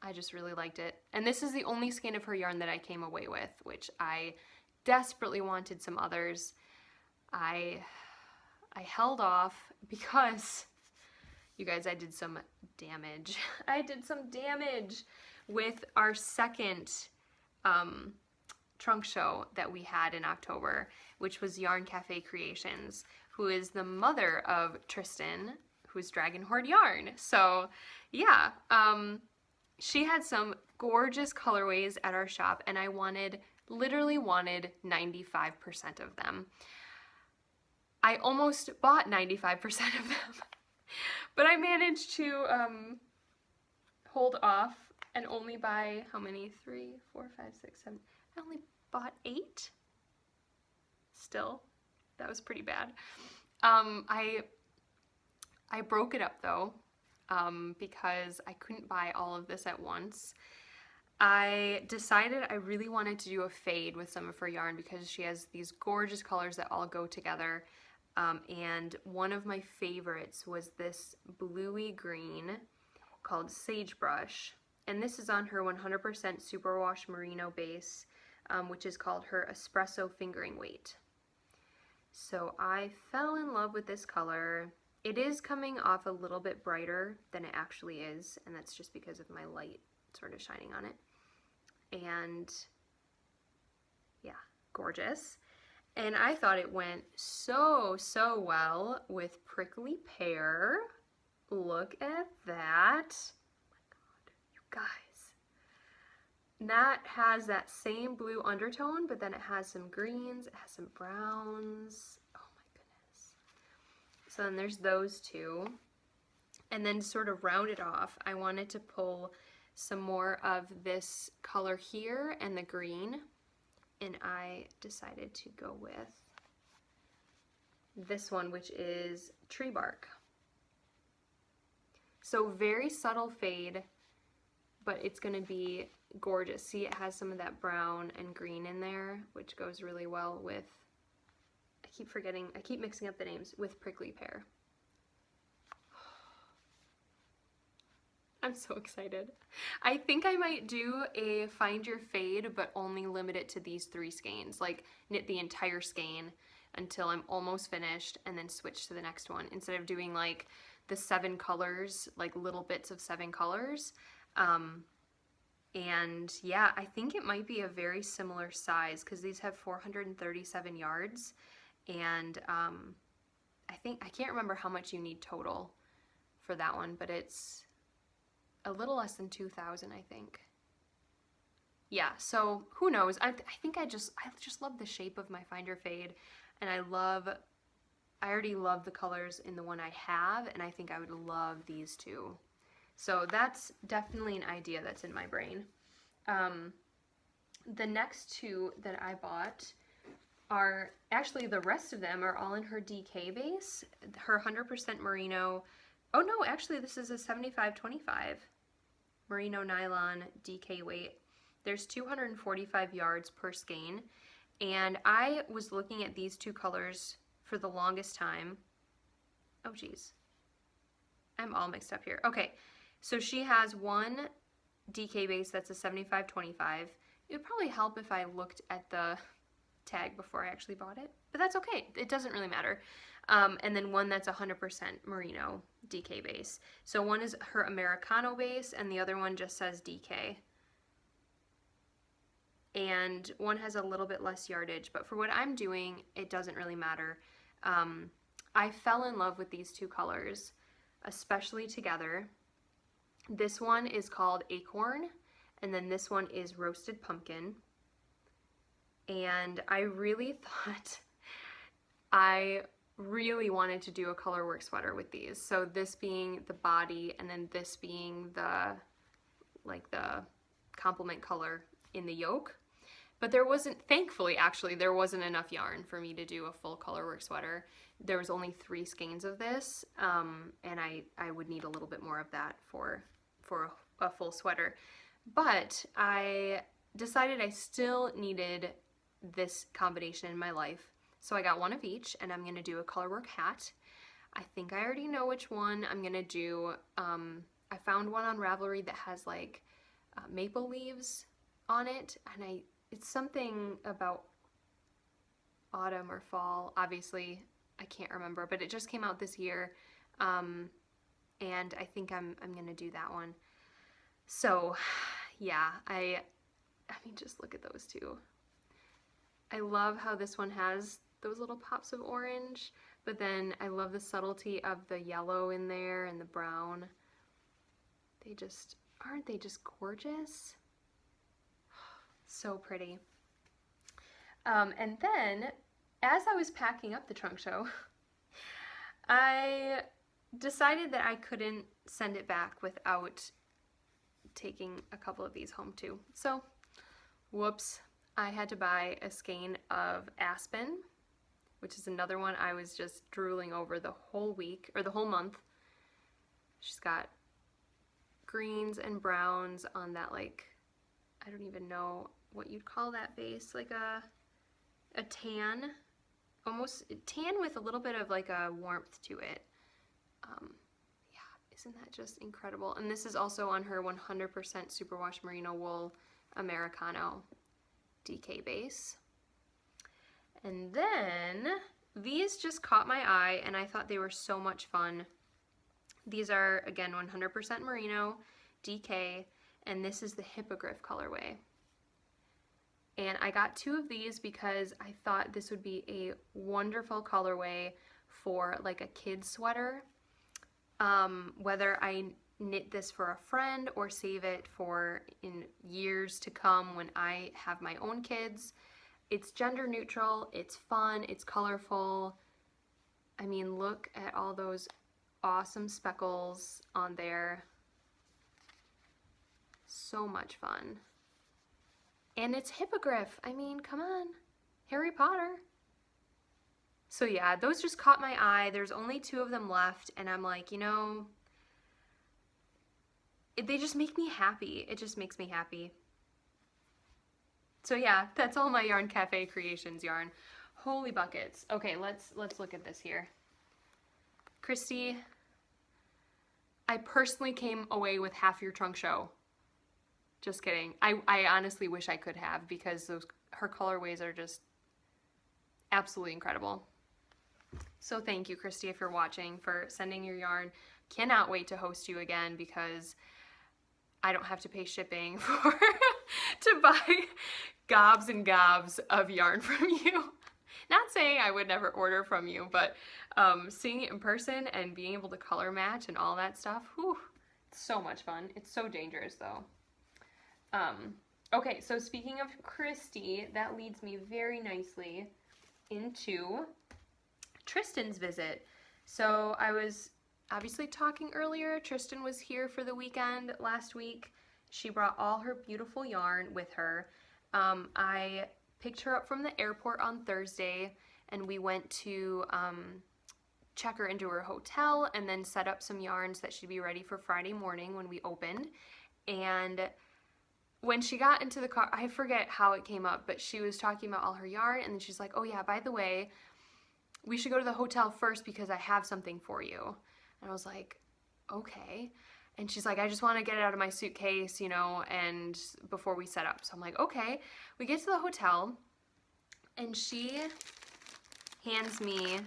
S1: I just really liked it. And this is the only skein of her yarn that I came away with, which I desperately wanted some others. I held off because, you guys, I did some damage. I did some damage with our second trunk show that we had in October, which was Yarn Cafe Creations, who is the mother of Tristan, who's Dragon Horde Yarn. So yeah, she had some gorgeous colorways at our shop, and I literally wanted 95% of them. I almost bought 95% of them, but I managed to hold off and only buy, how many? 3, 4, 5, 6, 7. I only bought 8. Still, that was pretty bad. I broke it up though, because I couldn't buy all of this at once. I decided I really wanted to do a fade with some of her yarn because she has these gorgeous colors that all go together. And one of my favorites was this bluey green called Sagebrush. And this is on her 100% superwash merino base, which is called her Espresso Fingering Weight. So I fell in love with this color. It is coming off a little bit brighter than it actually is, and that's just because of my light sort of shining on it. And yeah, gorgeous. And I thought it went so well with Prickly Pear. Look at that. Oh my God, you guys. That has that same blue undertone, but then it has some greens, it has some browns. Oh my goodness. So then there's those two. And then to sort of round it off, I wanted to pull some more of this color here and the green. And I decided to go with this one, which is Tree Bark. So very subtle fade, but it's going to be gorgeous. See, it has some of that brown and green in there, which goes really well with, I keep mixing up the names, with Prickly Pear. I'm so excited. I think I might do a find your fade, but only limit it to these 3 skeins. Like knit the entire skein until I'm almost finished and then switch to the next one instead of doing like the 7 colors, like little bits of 7 colors. And yeah, I think it might be a very similar size because these have 437 yards. And I can't remember how much you need total for that one, but it's a little less than 2,000, I think. Yeah, so who knows? I just love the shape of my Find Your Fade, and I already love the colors in the one I have, and I think I would love these two. So that's definitely an idea that's in my brain. The next 2 that I bought are, actually the rest of them are all in her DK base, her 100% merino. Oh no, actually this is a 75/25 merino nylon DK weight. There's 245 yards per skein, and I was looking at these 2 colors for the longest time. Oh geez, I'm all mixed up here. Okay, so she has one DK base that's a 75/25. It would probably help if I looked at the tag before I actually bought it, but that's okay. It doesn't really matter. And then one that's 100% merino DK base. So one is her Americano base and the other one just says DK. And one has a little bit less yardage, but for what I'm doing, it doesn't really matter. I fell in love with these 2 colors, especially together. This one is called Acorn, and then this one is Roasted Pumpkin. And I really thought I really wanted to do a colorwork sweater with these. So this being the body and then this being the complement color in the yoke. But there wasn't, thankfully actually, there wasn't enough yarn for me to do a full colorwork sweater. There was only 3 skeins of this, and I would need a little bit more of that for a full sweater. But I decided I still needed this combination in my life. So I got one of each, and I'm gonna do a colorwork hat. I think I already know which one I'm gonna do. I found one on Ravelry that has like maple leaves on it, and it's something about autumn or fall. Obviously, I can't remember, but it just came out this year, and I think I'm gonna do that one. So, yeah, I mean, just look at those two. I love how this one has those little pops of orange, but then I love the subtlety of the yellow in there and the brown. Aren't they just gorgeous? So pretty. And then, as I was packing up the trunk show, I decided that I couldn't send it back without taking a couple of these home too. So, whoops, I had to buy a skein of Aspen, which is another one I was just drooling over the whole week, or the whole month. She's got greens and browns on that, like, I don't even know what you'd call that base, like a tan, almost tan with a little bit of like a warmth to it. Yeah, isn't that just incredible? And this is also on her 100% superwash merino wool Americano DK base. And then these just caught my eye, and I thought they were so much fun. These are, again, 100% merino DK, and this is the hippogriff colorway. And I got 2 of these because I thought this would be a wonderful colorway for like a kid's sweater. Whether I knit this for a friend or save it for in years to come when I have my own kids. It's gender neutral, it's fun, it's colorful. I mean, look at all those awesome speckles on there. So much fun. And it's hippogriff. I mean, come on. Harry Potter. So yeah, those just caught my eye. There's only 2 of them left, and I'm like, you know, they just make me happy. It just makes me happy. So yeah, that's all my Yarn Cafe Creations yarn. Holy buckets. Okay, let's look at this here. Christy, I personally came away with half your trunk show. Just kidding. I honestly wish I could have, because her colorways are just absolutely incredible. So thank you, Christy, if you're watching, for sending your yarn. Cannot wait to host you again, because I don't have to pay shipping to buy gobs and gobs of yarn from you. Not saying I would never order from you, but seeing it in person and being able to color match and all that stuff, whew, it's so much fun. It's so dangerous though. Okay, so speaking of Christy, that leads me very nicely into Tristan's visit. So I was obviously talking earlier, Tristan was here for the weekend last week. She brought all her beautiful yarn with her. I picked her up from the airport on Thursday, and we went to check her into her hotel and then set up some yarns that she'd be ready for Friday morning when we opened. And when she got into the car, I forget how it came up, but she was talking about all her yarn, and then she's like, oh yeah, by the way, we should go to the hotel first because I have something for you. And I was like, okay. And she's like, I just want to get it out of my suitcase, you know, and before we set up. So I'm like, okay. We get to the hotel, and she hands me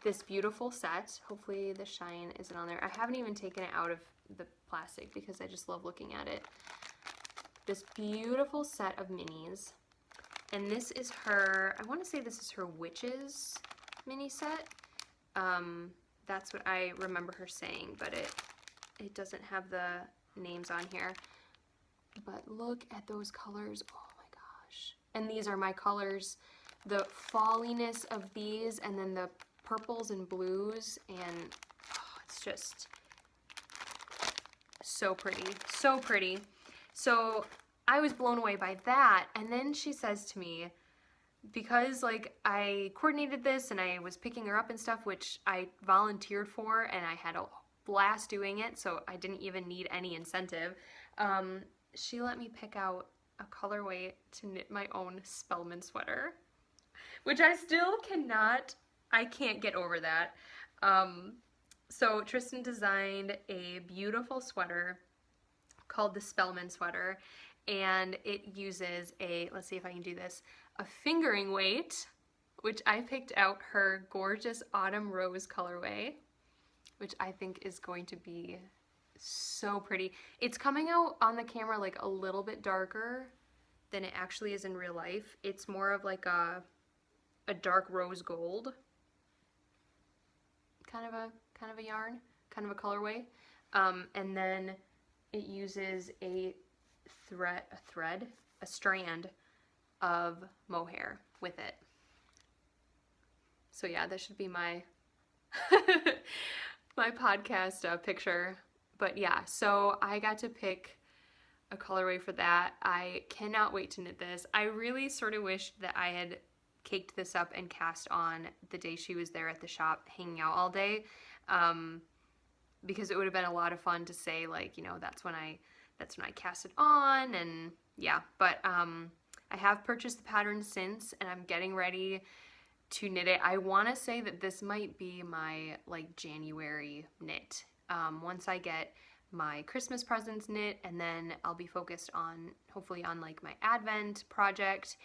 S1: this beautiful set. Hopefully the shine isn't on there. I haven't even taken it out of the plastic because I just love looking at it. This beautiful set of minis. And this is her, I want to say this is her Witches mini set. That's what I remember her saying, but it doesn't have the names on here. But look at those colors. Oh my gosh. And these are my colors the falliness of these, and then the purples and blues, and it's just so pretty, so pretty. So I was blown away by that, and then she says to me, because like I coordinated this and I was picking her up and stuff, which I volunteered for, and I had a blast doing it, so I didn't even need any incentive, she let me pick out a colorway to knit my own Spellman sweater, which I still can't get over that. So Tristan designed a beautiful sweater called the Spellman sweater, and it uses let's see if I can do this, a fingering weight, which I picked out her gorgeous Autumn Rose colorway, which I think is going to be so pretty. It's coming out on the camera like a little bit darker than it actually is in real life. It's more of like a dark rose gold kind of a yarn, kind of a colorway. And then it uses a strand of mohair with it. So yeah, this should be my my podcast picture. But yeah, so I got to pick a colorway for that. I cannot wait to knit this. I really sort of wished that I had caked this up and cast on the day she was there at the shop hanging out all day, because it would have been a lot of fun to say, like, you know, that's when I cast it on, and yeah. But I have purchased the pattern since, and I'm getting ready to knit it. I want to say that this might be my like January knit. Once I get my Christmas presents knit, and then I'll be focused on, hopefully on like my Advent project.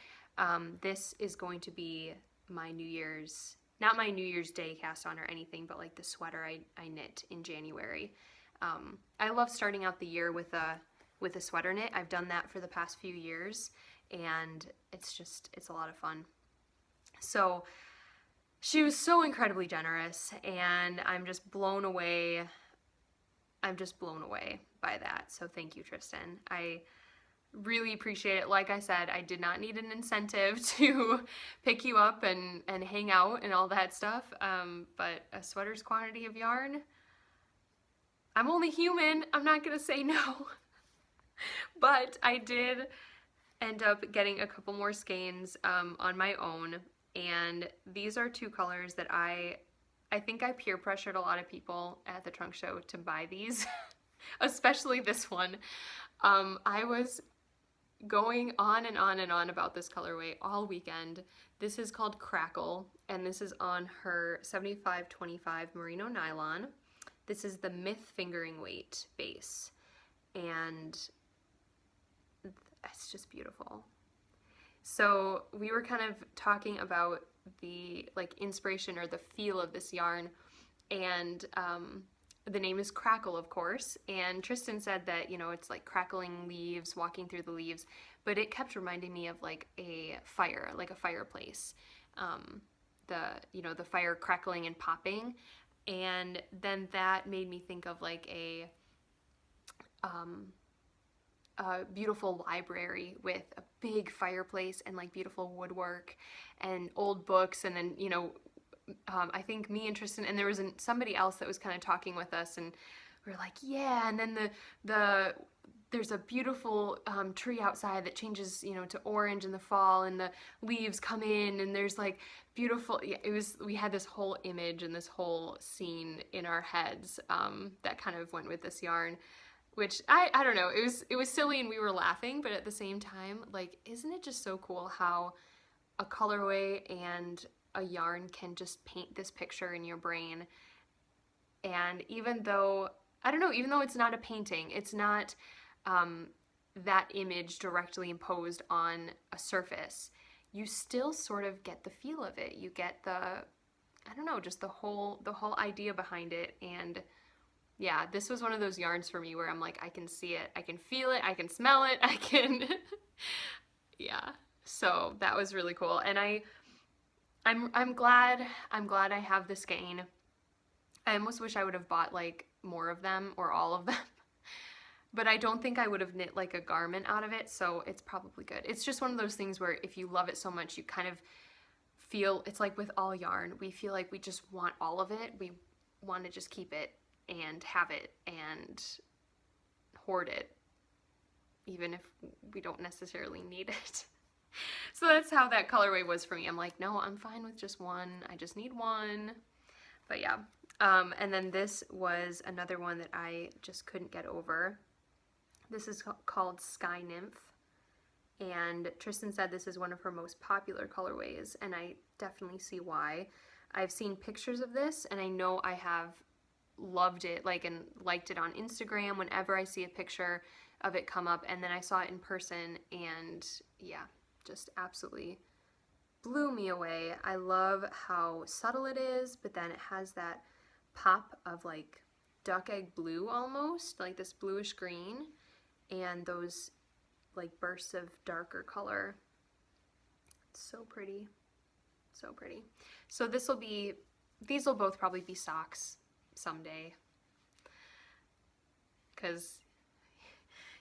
S1: This is going to be my New Year's, not my New Year's Day cast on or anything, but like the sweater I knit in January. I love starting out the year with a sweater knit. I've done that for the past few years, and it's a lot of fun. So she was so incredibly generous, and I'm just blown away. I'm just blown away by that. So thank you, Tristan. I really appreciate it. Like I said, I did not need an incentive to pick you up and hang out and all that stuff. But a sweater's quantity of yarn, I'm only human. I'm not gonna say no. But I did end up getting a couple more skeins on my own, and these are two colors that I think I peer pressured a lot of people at the trunk show to buy these, especially this one. I was going on and on and on about this colorway all weekend. This is called Crackle, and this is on her 75/25 merino nylon. This is the Myth fingering weight base, and it's just beautiful. So we were kind of talking about the like inspiration or the feel of this yarn, and the name is Crackle, of course, and Tristan said that, you know, it's like crackling leaves, walking through the leaves, but it kept reminding me of like a fire, like a fireplace, the fire crackling and popping, and then that made me think of like a beautiful library with a big fireplace and like beautiful woodwork and old books, and then, you know, I think me and Tristan, and there was somebody else that was kind of talking with us, and we were like, yeah, and then there's a beautiful tree outside that changes, you know, to orange in the fall, and the leaves come in, and there's like beautiful, yeah, we had this whole image and this whole scene in our heads that kind of went with this yarn, which I don't know, it was silly and we were laughing, but at the same time, like, isn't it just so cool how a colorway and a yarn can just paint this picture in your brain? And even though, I don't know, even though it's not a painting, it's not that image directly imposed on a surface, you still sort of get the feel of it. You get the, I don't know, just the whole idea behind it. And yeah, this was one of those yarns for me where I'm like, I can see it, I can feel it, I can smell it, I can, yeah. So that was really cool. And I'm glad I have the skein. I almost wish I would have bought like more of them or all of them, but I don't think I would have knit like a garment out of it, so it's probably good. It's just one of those things where if you love it so much, you kind of feel, it's like with all yarn, we feel like we just want all of it. We want to just keep it and have it and hoard it, even if we don't necessarily need it. So that's how that colorway was for me. I'm like, no, I'm fine with just one. I just need one. But yeah. And then this was another one that I just couldn't get over. This is called Sky Nymph. And Tristan said this is one of her most popular colorways, and I definitely see why. I've seen pictures of this, and I know I have loved it, like, and liked it on Instagram whenever I see a picture of it come up, and then I saw it in person, and yeah, just absolutely blew me away. I love how subtle it is, but then it has that pop of like duck egg blue almost, like this bluish green, and those like bursts of darker color. It's so pretty. So pretty. So these will both probably be socks someday. Because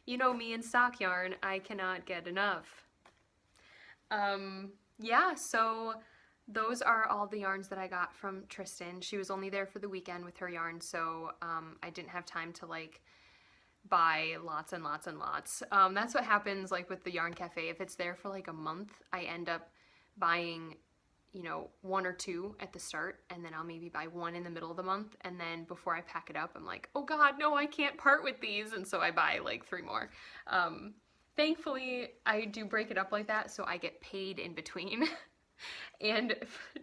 S1: you know me and sock yarn, I cannot get enough. Yeah, so those are all the yarns that I got from Tristan. She was only there for the weekend with her yarn, so I didn't have time to like buy lots and lots and lots. That's what happens like with the Yarn Cafe. If it's there for like a month, I end up buying, you know, one or two at the start, and then I'll maybe buy one in the middle of the month, and then before I pack it up, I'm like, oh god, no, I can't part with these, and so I buy like 3 more. Thankfully, I do break it up like that, so I get paid in between. And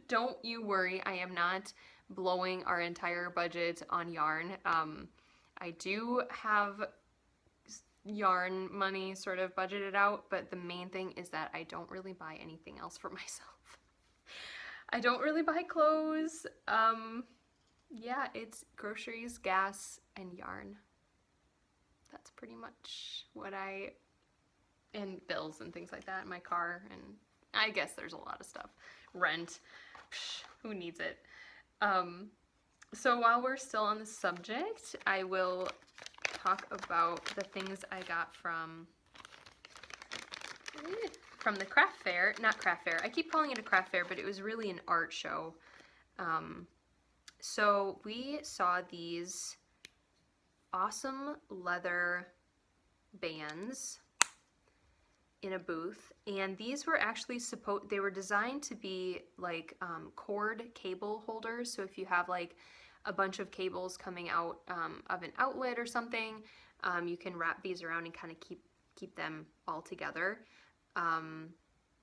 S1: don't you worry, I am not blowing our entire budget on yarn. I do have yarn money sort of budgeted out, but the main thing is that I don't really buy anything else for myself. I don't really buy clothes. Yeah, it's groceries, gas, and yarn. That's pretty much what and bills and things like that, my car, and I guess there's a lot of stuff. Rent, who needs it? So while we're still on the subject, I will talk about the things I got from the craft fair. Not craft fair. I keep calling it a craft fair, but it was really an art show. So we saw these awesome leather bands in a booth, and these were actually they were designed to be like cord cable holders. So if you have like a bunch of cables coming out of an outlet or something, you can wrap these around and kind of keep them all together,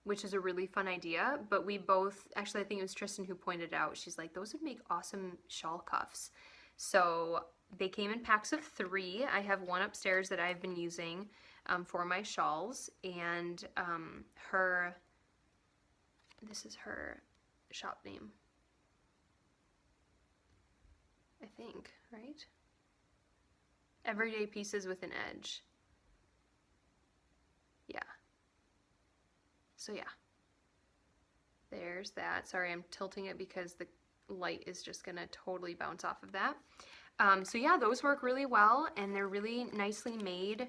S1: which is a really fun idea. But we both, actually I think it was Tristan who pointed out, she's like, those would make awesome shawl cuffs. So they came in packs of 3. I have one upstairs that I've been using for my shawls, and this is her shop name, I think, right? Everyday Pieces with an Edge. Yeah. So yeah. There's that. Sorry, I'm tilting it because the light is just gonna totally bounce off of that. So yeah, those work really well, and they're really nicely made.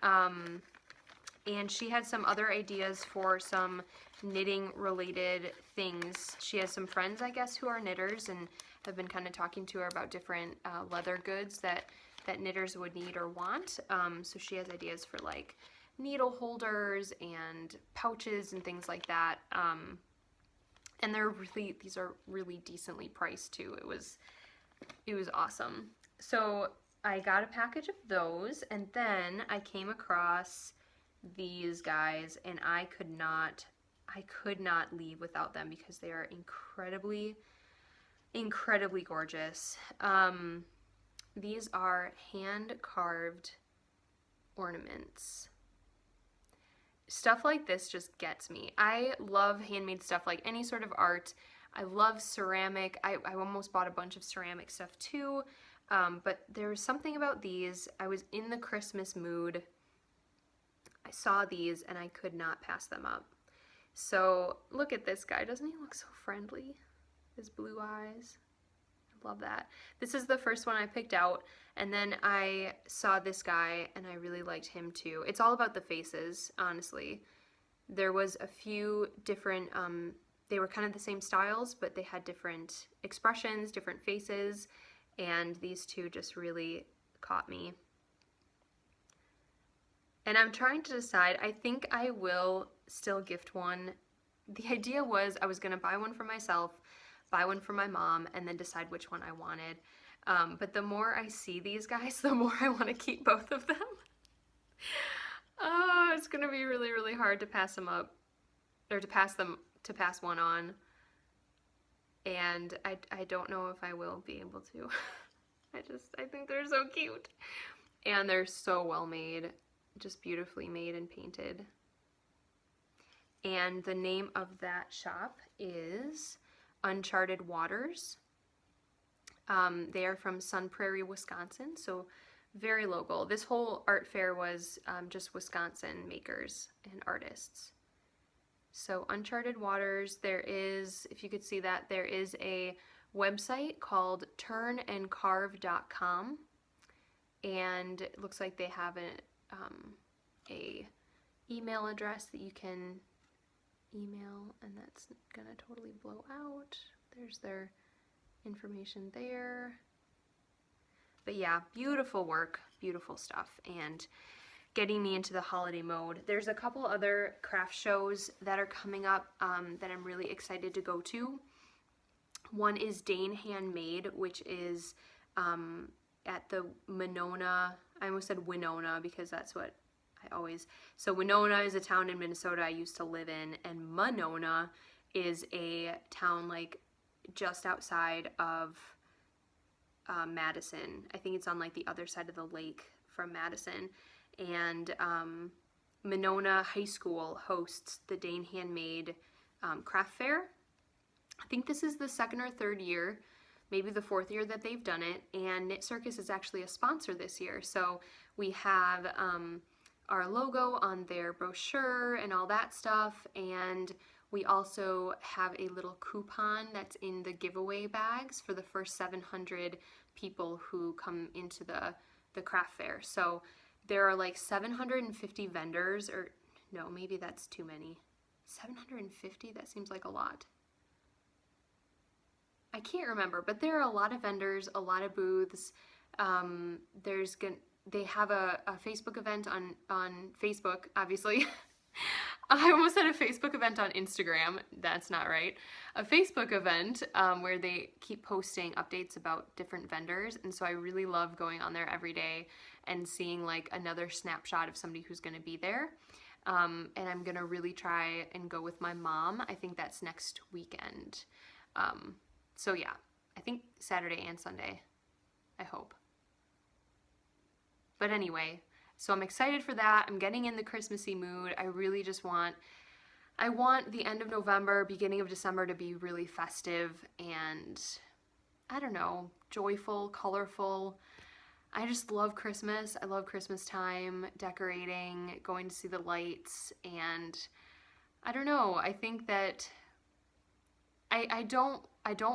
S1: And she had some other ideas for some knitting related things. She has some friends, I guess, who are knitters, and have been kind of talking to her about different leather goods that knitters would need or want. So she has ideas for like needle holders and pouches and things like that. And these are really decently priced too. It was awesome. So I got a package of those, and then I came across these guys, and I could not leave without them because they are incredibly, incredibly gorgeous. These are hand-carved ornaments. Stuff like this just gets me. I love handmade stuff, like any sort of art. I love ceramic. I almost bought a bunch of ceramic stuff too. But there was something about these. I was in the Christmas mood. I saw these and I could not pass them up. So look at this guy. Doesn't he look so friendly? His blue eyes. I love that. This is the first one I picked out, and then I saw this guy and I really liked him too. It's all about the faces, honestly. There was a few different they were kind of the same styles, but they had different expressions, different faces, and these two just really caught me. And I'm trying to decide, I think I will still gift one. The idea was I was going to buy one for myself, buy one for my mom, and then decide which one I wanted. But the more I see these guys, the more I want to keep both of them. Oh, it's going to be really, really hard to pass them up, or to pass one on. And I don't know if I will be able to. I think they're so cute. And they're so well made, just beautifully made and painted. And the name of that shop is Uncharted Waters. They are from Sun Prairie, Wisconsin, so very local. This whole art fair was just Wisconsin makers and artists. So Uncharted Waters, there is, if you could see that, there is a website called turnandcarve.com, and it looks like they have a email address that you can email, and that's gonna totally blow out. There's their information there. But yeah, beautiful work, beautiful stuff, and getting me into the holiday mode. There's a couple other craft shows that are coming up that I'm really excited to go to. One is Dane Handmade, which is at the Monona, I almost said Winona because that's what so Winona is a town in Minnesota I used to live in, and Monona is a town like just outside of Madison. I think it's on like the other side of the lake from Madison. And Monona High School hosts the Dane Handmade craft fair. I think this is the second or third year, maybe the fourth year that they've done it, and Knit Circus is actually a sponsor this year. So we have our logo on their brochure and all that stuff, and we also have a little coupon that's in the giveaway bags for the first 700 people who come into the craft fair. So there are like 750 vendors, or no, maybe that's too many. 750? That seems like a lot. I can't remember, but there are a lot of vendors, a lot of booths. They have a Facebook event on Facebook, obviously. I almost said a Facebook event on Instagram. That's not right. A Facebook event where they keep posting updates about different vendors. And so I really love going on there every day and seeing like another snapshot of somebody who's going to be there. And I'm going to really try and go with my mom. I think that's next weekend. So yeah, I think Saturday and Sunday, I hope. But anyway, so I'm excited for that. I'm getting in the Christmassy mood. I really just want the end of November, beginning of December to be really festive and, I don't know, joyful, colorful. I just love Christmas. I love Christmas time, decorating, going to see the lights, and I don't know. I think that I don't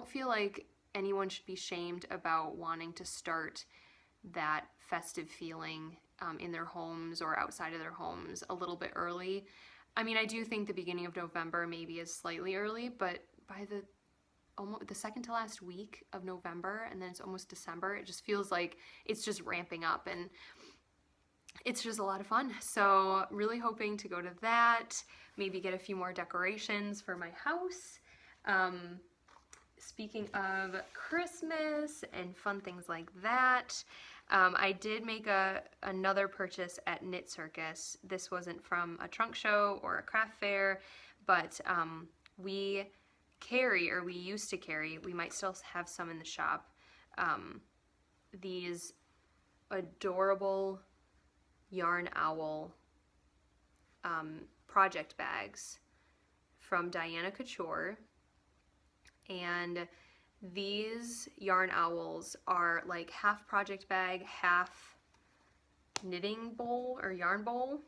S1: feel like anyone should be shamed about wanting to start that festive feeling in their homes or outside of their homes a little bit early. I mean, I do think the beginning of November maybe is slightly early, but by the second to last week of November, and then it's almost December, it just feels like it's just ramping up, and it's just a lot of fun. So really hoping to go to that, maybe get a few more decorations for my house. Speaking of Christmas and fun things like that, I did make another purchase at Knit Circus. This wasn't from a trunk show or a craft fair, but we used to carry, we might still have some in the shop, these adorable yarn owl project bags from Diana Couture. And these yarn owls are like half project bag, half knitting bowl or yarn bowl.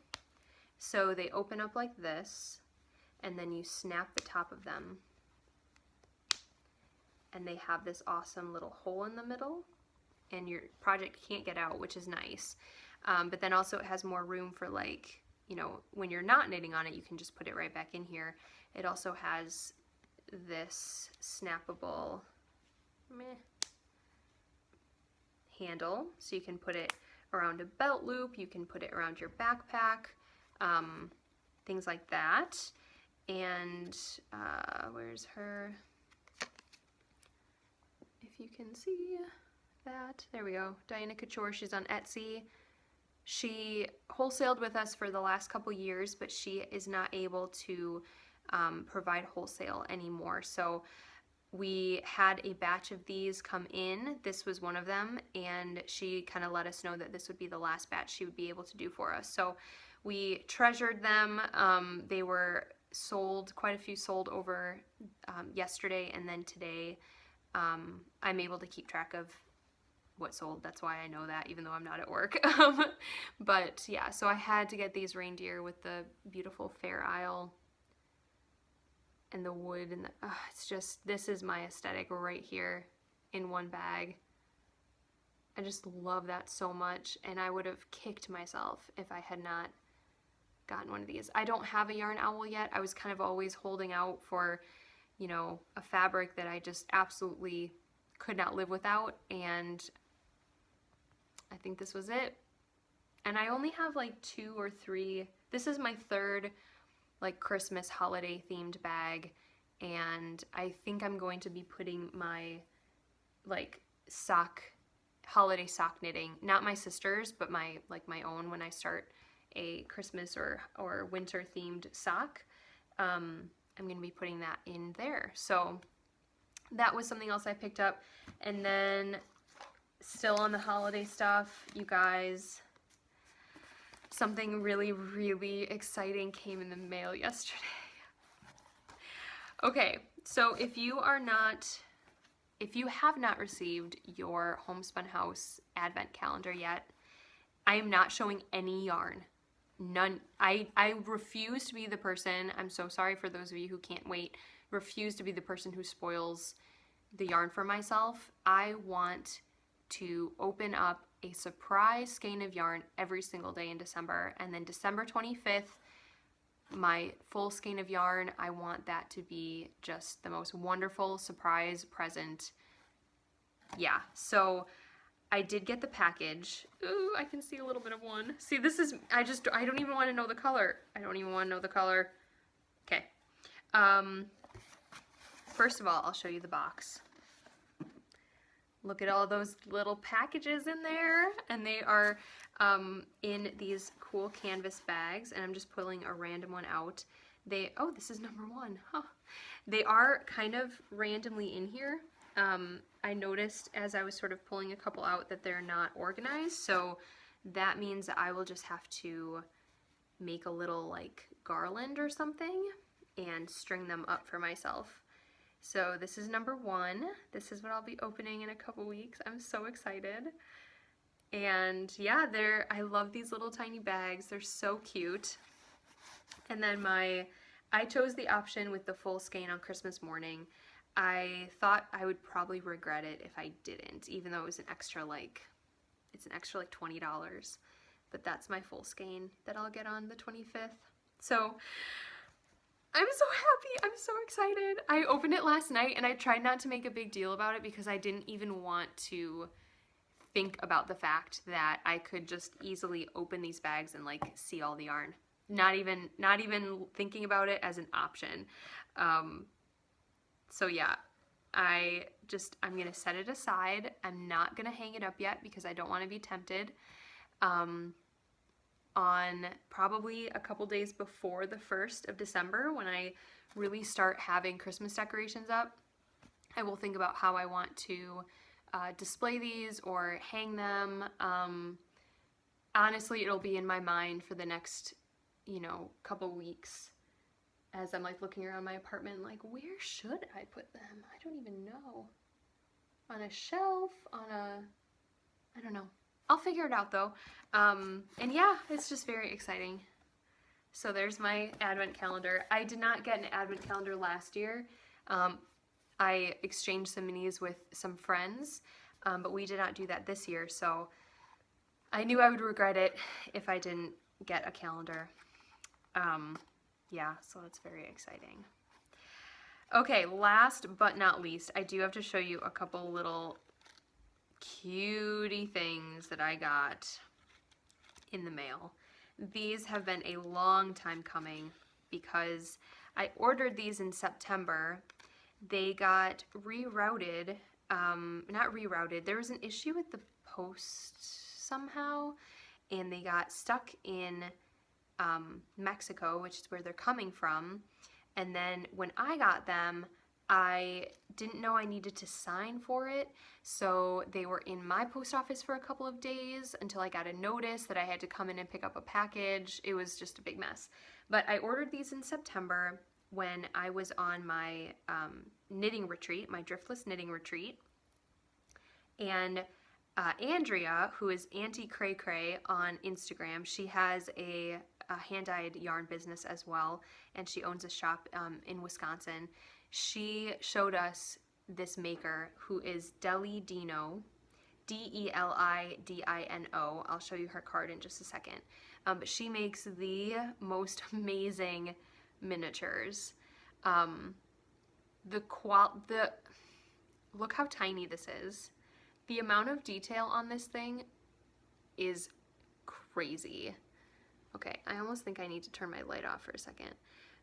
S1: So they open up like this, and then you snap the top of them. And they have this awesome little hole in the middle, and your project can't get out, which is nice. But then also it has more room for, like, you know, when you're not knitting on it, you can just put it right back in here. It also has this snappable handle, so you can put it around a belt loop, you can put it around your backpack, things like that. And where's her? If you can see that, there we go. Diana Couture, she's on Etsy. She wholesaled with us for the last couple years, but she is not able to provide wholesale anymore. So we had a batch of these come in. This was one of them, and she kind of let us know that this would be the last batch she would be able to do for us. So we treasured them. They were sold, quite a few sold over yesterday, and then today I'm able to keep track of what sold. That's why I know that, even though I'm not at work. But yeah, so I had to get these reindeer with the beautiful Fair Isle and the wood, and it's just, this is my aesthetic right here in one bag. I just love that so much, and I would have kicked myself if I had not gotten one of these. I don't have a yarn owl yet. I was kind of always holding out for, you know, a fabric that I just absolutely could not live without, and I think this was it. And I only have like 2 or 3. This is my third like Christmas holiday themed bag, and I think I'm going to be putting my like holiday sock knitting, not my sister's, but my own, when I start a Christmas or winter themed sock. I'm going to be putting that in there. So that was something else I picked up. And then still on the holiday stuff, you guys, something really, really exciting came in the mail yesterday. Okay, so if you have not received your Homespun House Advent calendar yet, I am not showing any yarn. None. I refuse to be the person, I'm so sorry for those of you who can't wait, refuse to be the person who spoils the yarn for myself. I want to open up a surprise skein of yarn every single day in December, and then December 25th, my full skein of yarn, I want that to be just the most wonderful surprise present. Yeah, so I did get the package. Ooh, I can see a little bit of one. See, this is, I don't even want to know the color. I don't even want to know the color. Okay. First of all, I'll show you the box. Look at all those little packages in there, and they are in these cool canvas bags, and I'm just pulling a random one out. Oh, this is number 1. Huh. They are kind of randomly in here. I noticed as I was sort of pulling a couple out that they're not organized, so that means that I will just have to make a little like garland or something and string them up for myself. So this is number 1. This is what I'll be opening in a couple weeks. I'm so excited. And yeah, I love these little tiny bags. They're so cute. And then I chose the option with the full skein on Christmas morning. I thought I would probably regret it if I didn't, even though it was it's an extra like $20. But that's my full skein that I'll get on the 25th. So I'm so happy. I'm so excited. I opened it last night, and I tried not to make a big deal about it because I didn't even want to think about the fact that I could just easily open these bags and like see all the yarn. Not even thinking about it as an option. So yeah, I'm gonna set it aside. I'm not gonna hang it up yet because I don't want to be tempted. On probably a couple days before the 1st of December, when I really start having Christmas decorations up, I will think about how I want to display these or hang them. Honestly, it'll be in my mind for the next, couple weeks as I'm like looking around my apartment, like, where should I put them? I don't even know. On a shelf, I don't know. I'll figure it out though. And yeah, it's just very exciting. So there's my advent calendar. I did not get an advent calendar last year. I exchanged some minis with some friends, but we did not do that this year. So I knew I would regret it if I didn't get a calendar. Yeah, so it's very exciting. Okay, last but not least, I do have to show you a couple little cutie things that I got in the mail. These have been a long time coming because I ordered these in September. They got rerouted, not rerouted, there was an issue with the post somehow, and they got stuck in Mexico, which is where they're coming from. And then when I got them, I didn't know I needed to sign for it, so they were in my post office for a couple of days until I got a notice that I had to come in and pick up a package. It was just a big mess. But I ordered these in September when I was on my knitting retreat, my Driftless Knitting Retreat. And Andrea, who is Auntie Cray Cray on Instagram, she has a hand-dyed yarn business as well, and she owns a shop in Wisconsin. She showed us this maker who is Deli Dino, Delidino. I'll show you her card in just a second. But she makes the most amazing miniatures. Look how tiny this is. The amount of detail on this thing is crazy. Okay, I almost think I need to turn my light off for a second.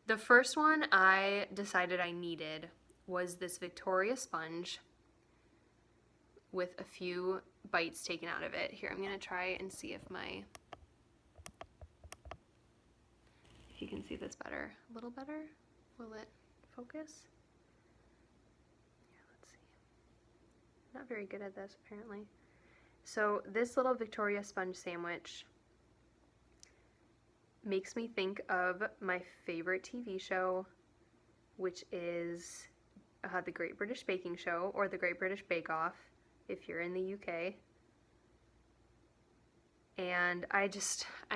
S1: The first one I decided I needed was this Victoria sponge with a few bites taken out of it. Here, I'm gonna try and see if you can see this better. A little better? Will it focus? Yeah, let's see. I'm not very good at this, apparently. So this little Victoria sponge sandwich makes me think of my favorite TV show, which is the Great British Baking Show, or the Great British Bake Off, if you're in the UK. And I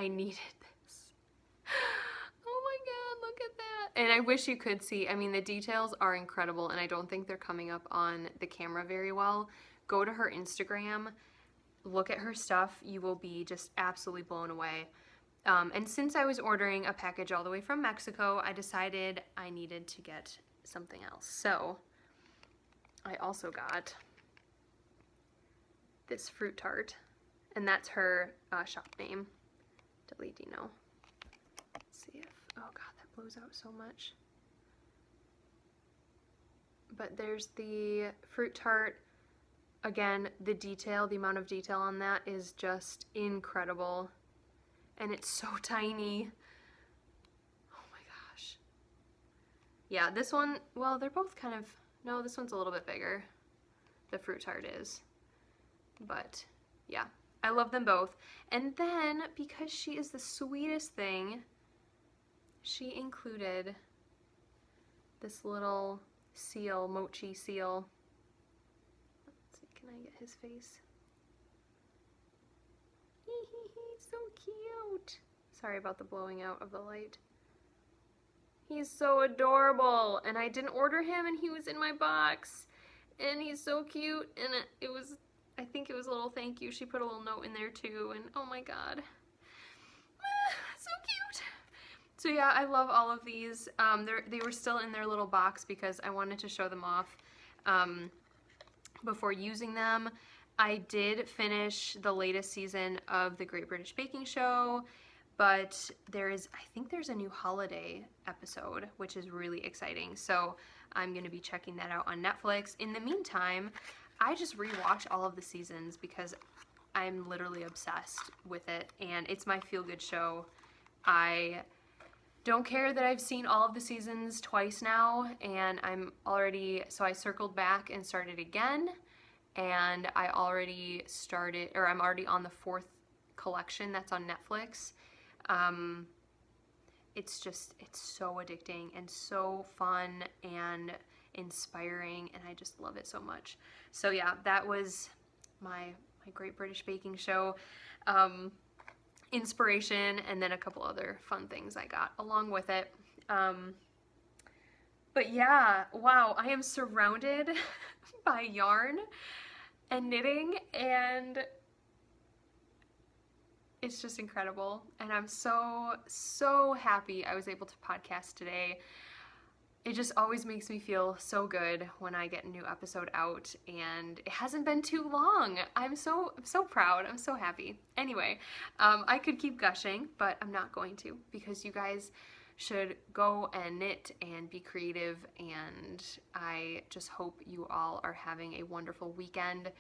S1: needed this. Oh my god, look at that. And I wish you could see, I mean, the details are incredible, and I don't think they're coming up on the camera very well. Go to her Instagram, look at her stuff, you will be just absolutely blown away. And since I was ordering a package all the way from Mexico, I decided I needed to get something else. So I also got this fruit tart, and that's her shop name, Deli Dino. Let's see if, oh god, that blows out so much. But there's the fruit tart. Again, the amount of detail on that is just incredible. And it's so tiny. Oh my gosh. Yeah, this one, well, they're both kind of, no, this one's a little bit bigger. The fruit tart is. But yeah, I love them both. And then, because she is the sweetest thing, she included this little seal, mochi seal. Let's see, can I get his face? So cute. Sorry about the blowing out of the light. He's so adorable, and I didn't order him, and he was in my box, and he's so cute, and I think it was a little thank you. She put a little note in there too, and oh my god. So cute. So yeah, I love all of these. They were still in their little box because I wanted to show them off before using them. I did finish the latest season of the Great British Baking Show, but I think there's a new holiday episode, which is really exciting. So I'm going to be checking that out on Netflix. In the meantime, I just rewatch all of the seasons because I'm literally obsessed with it, and it's my feel-good show. I don't care that I've seen all of the seasons twice now, and so I circled back and started again. And I'm already on the 4th collection that's on Netflix. It's so addicting and so fun and inspiring, and I just love it so much. So yeah, that was my Great British Baking Show inspiration, and then a couple other fun things I got along with it. But yeah, wow, I am surrounded by yarn and knitting, and it's just incredible. And I'm so happy I was able to podcast today. it just always makes me feel so good when I get a new episode out, and it hasn't been too long. I'm so proud. I'm so happy. Anyway, I could keep gushing, but I'm not going to, because you guys should go and knit and be creative, and I just hope you all are having a wonderful weekend.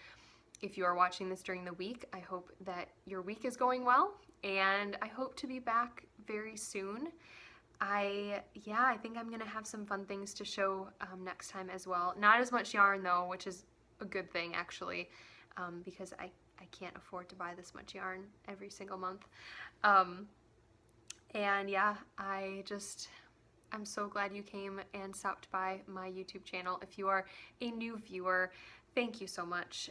S1: If you are watching this during the week, I hope that your week is going well, and I hope to be back very soon. I think I'm gonna have some fun things to show next time as well. Not as much yarn though, which is a good thing actually, because I can't afford to buy this much yarn every single month. And yeah, I'm so glad you came and stopped by my YouTube channel. If you are a new viewer, thank you so much.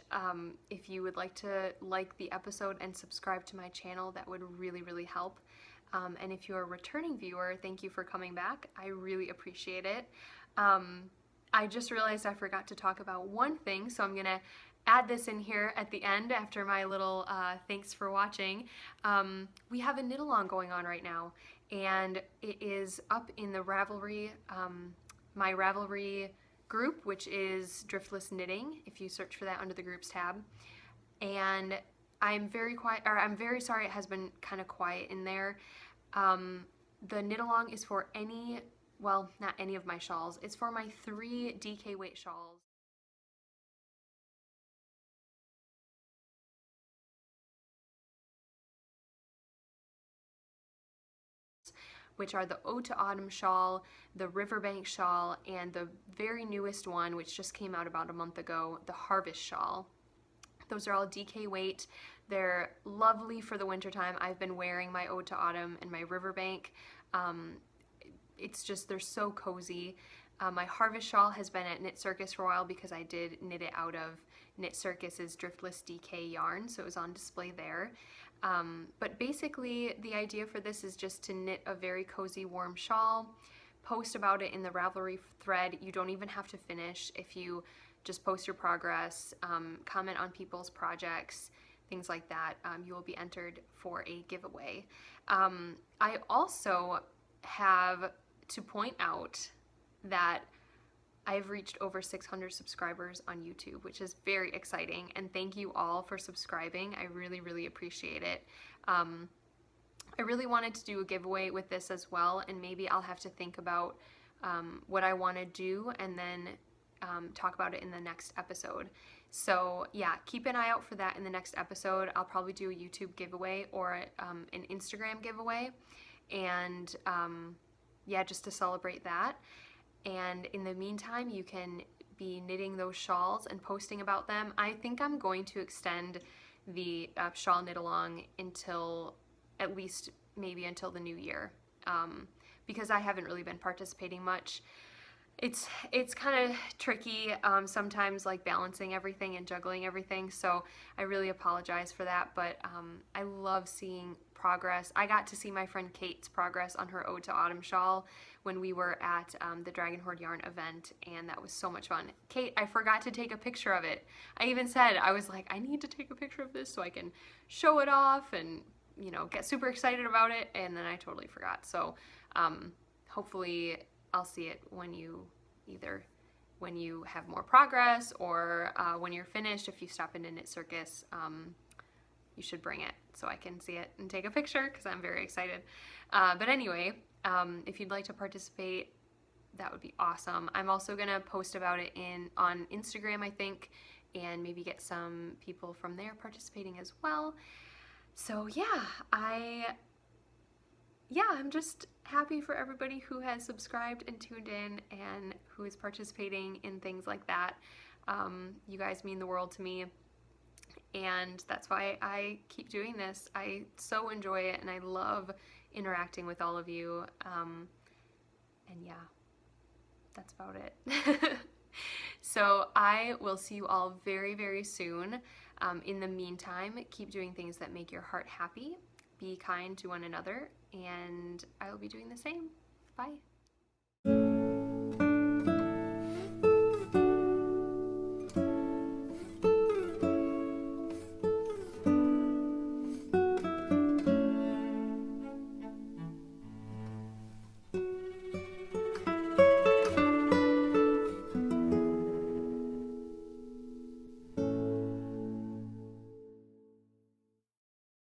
S1: If you would like to like the episode and subscribe to my channel, that would really, really help. And if you're a returning viewer, thank you for coming back. I really appreciate it. I just realized I forgot to talk about one thing, so I'm gonna add this in here at the end after my little thanks for watching. We have a knit along going on right now, and it is up in the Ravelry, my Ravelry group, which is Driftless Knitting, if you search for that under the groups tab. And I'm very sorry it has been kind of quiet in there. The knit along is for not any of my shawls. It's for my 3 DK weight shawls. Which are the Ode to Autumn shawl, the Riverbank shawl, and the very newest one, which just came out about a month ago, the Harvest shawl. Those are all DK weight. They're lovely for the wintertime. I've been wearing my Ode to Autumn and my Riverbank. They're so cozy. My Harvest shawl has been at Knit Circus for a while because I did knit it out of Knit Circus's Driftless DK yarn, so it was on display there. But basically, the idea for this is just to knit a very cozy, warm shawl, post about it in the Ravelry thread. You don't even have to finish. If you just post your progress, comment on people's projects, things like that, you will be entered for a giveaway. I also have to point out that I've reached over 600 subscribers on YouTube, which is very exciting, and thank you all for subscribing. I really, really appreciate it. I really wanted to do a giveaway with this as well, and maybe I'll have to think about what I want to do and then talk about it in the next episode. So yeah, keep an eye out for that in the next episode. I'll probably do a YouTube giveaway or an Instagram giveaway, and just to celebrate that. And in the meantime, you can be knitting those shawls and posting about them. I think I'm going to extend the shawl knit along until at least maybe until the new year, because I haven't really been participating much. It's kind of tricky sometimes, like balancing everything and juggling everything, so I really apologize for that, but I love seeing progress. I got to see my friend Kate's progress on her Ode to Autumn shawl when we were at the Dragon Horde Yarn event, and that was so much fun. Kate, I forgot to take a picture of it. I even said, I was like, I need to take a picture of this so I can show it off and, you know, get super excited about it, and then I totally forgot. So hopefully I'll see it when you have more progress, or when you're finished. If you stop into Knit Circus, you should bring it so I can see it and take a picture, because I'm very excited. But anyway, if you'd like to participate, that would be awesome. I'm also gonna post about it on Instagram, I think, and maybe get some people from there participating as well. So yeah, I'm just happy for everybody who has subscribed and tuned in and who is participating in things like that. You guys mean the world to me, and that's why I keep doing this. I so enjoy it, and I love interacting with all of you. And yeah, that's about it. So I will see you all very, very soon. In the meantime, keep doing things that make your heart happy. Be kind to one another, and I will be doing the same. Bye.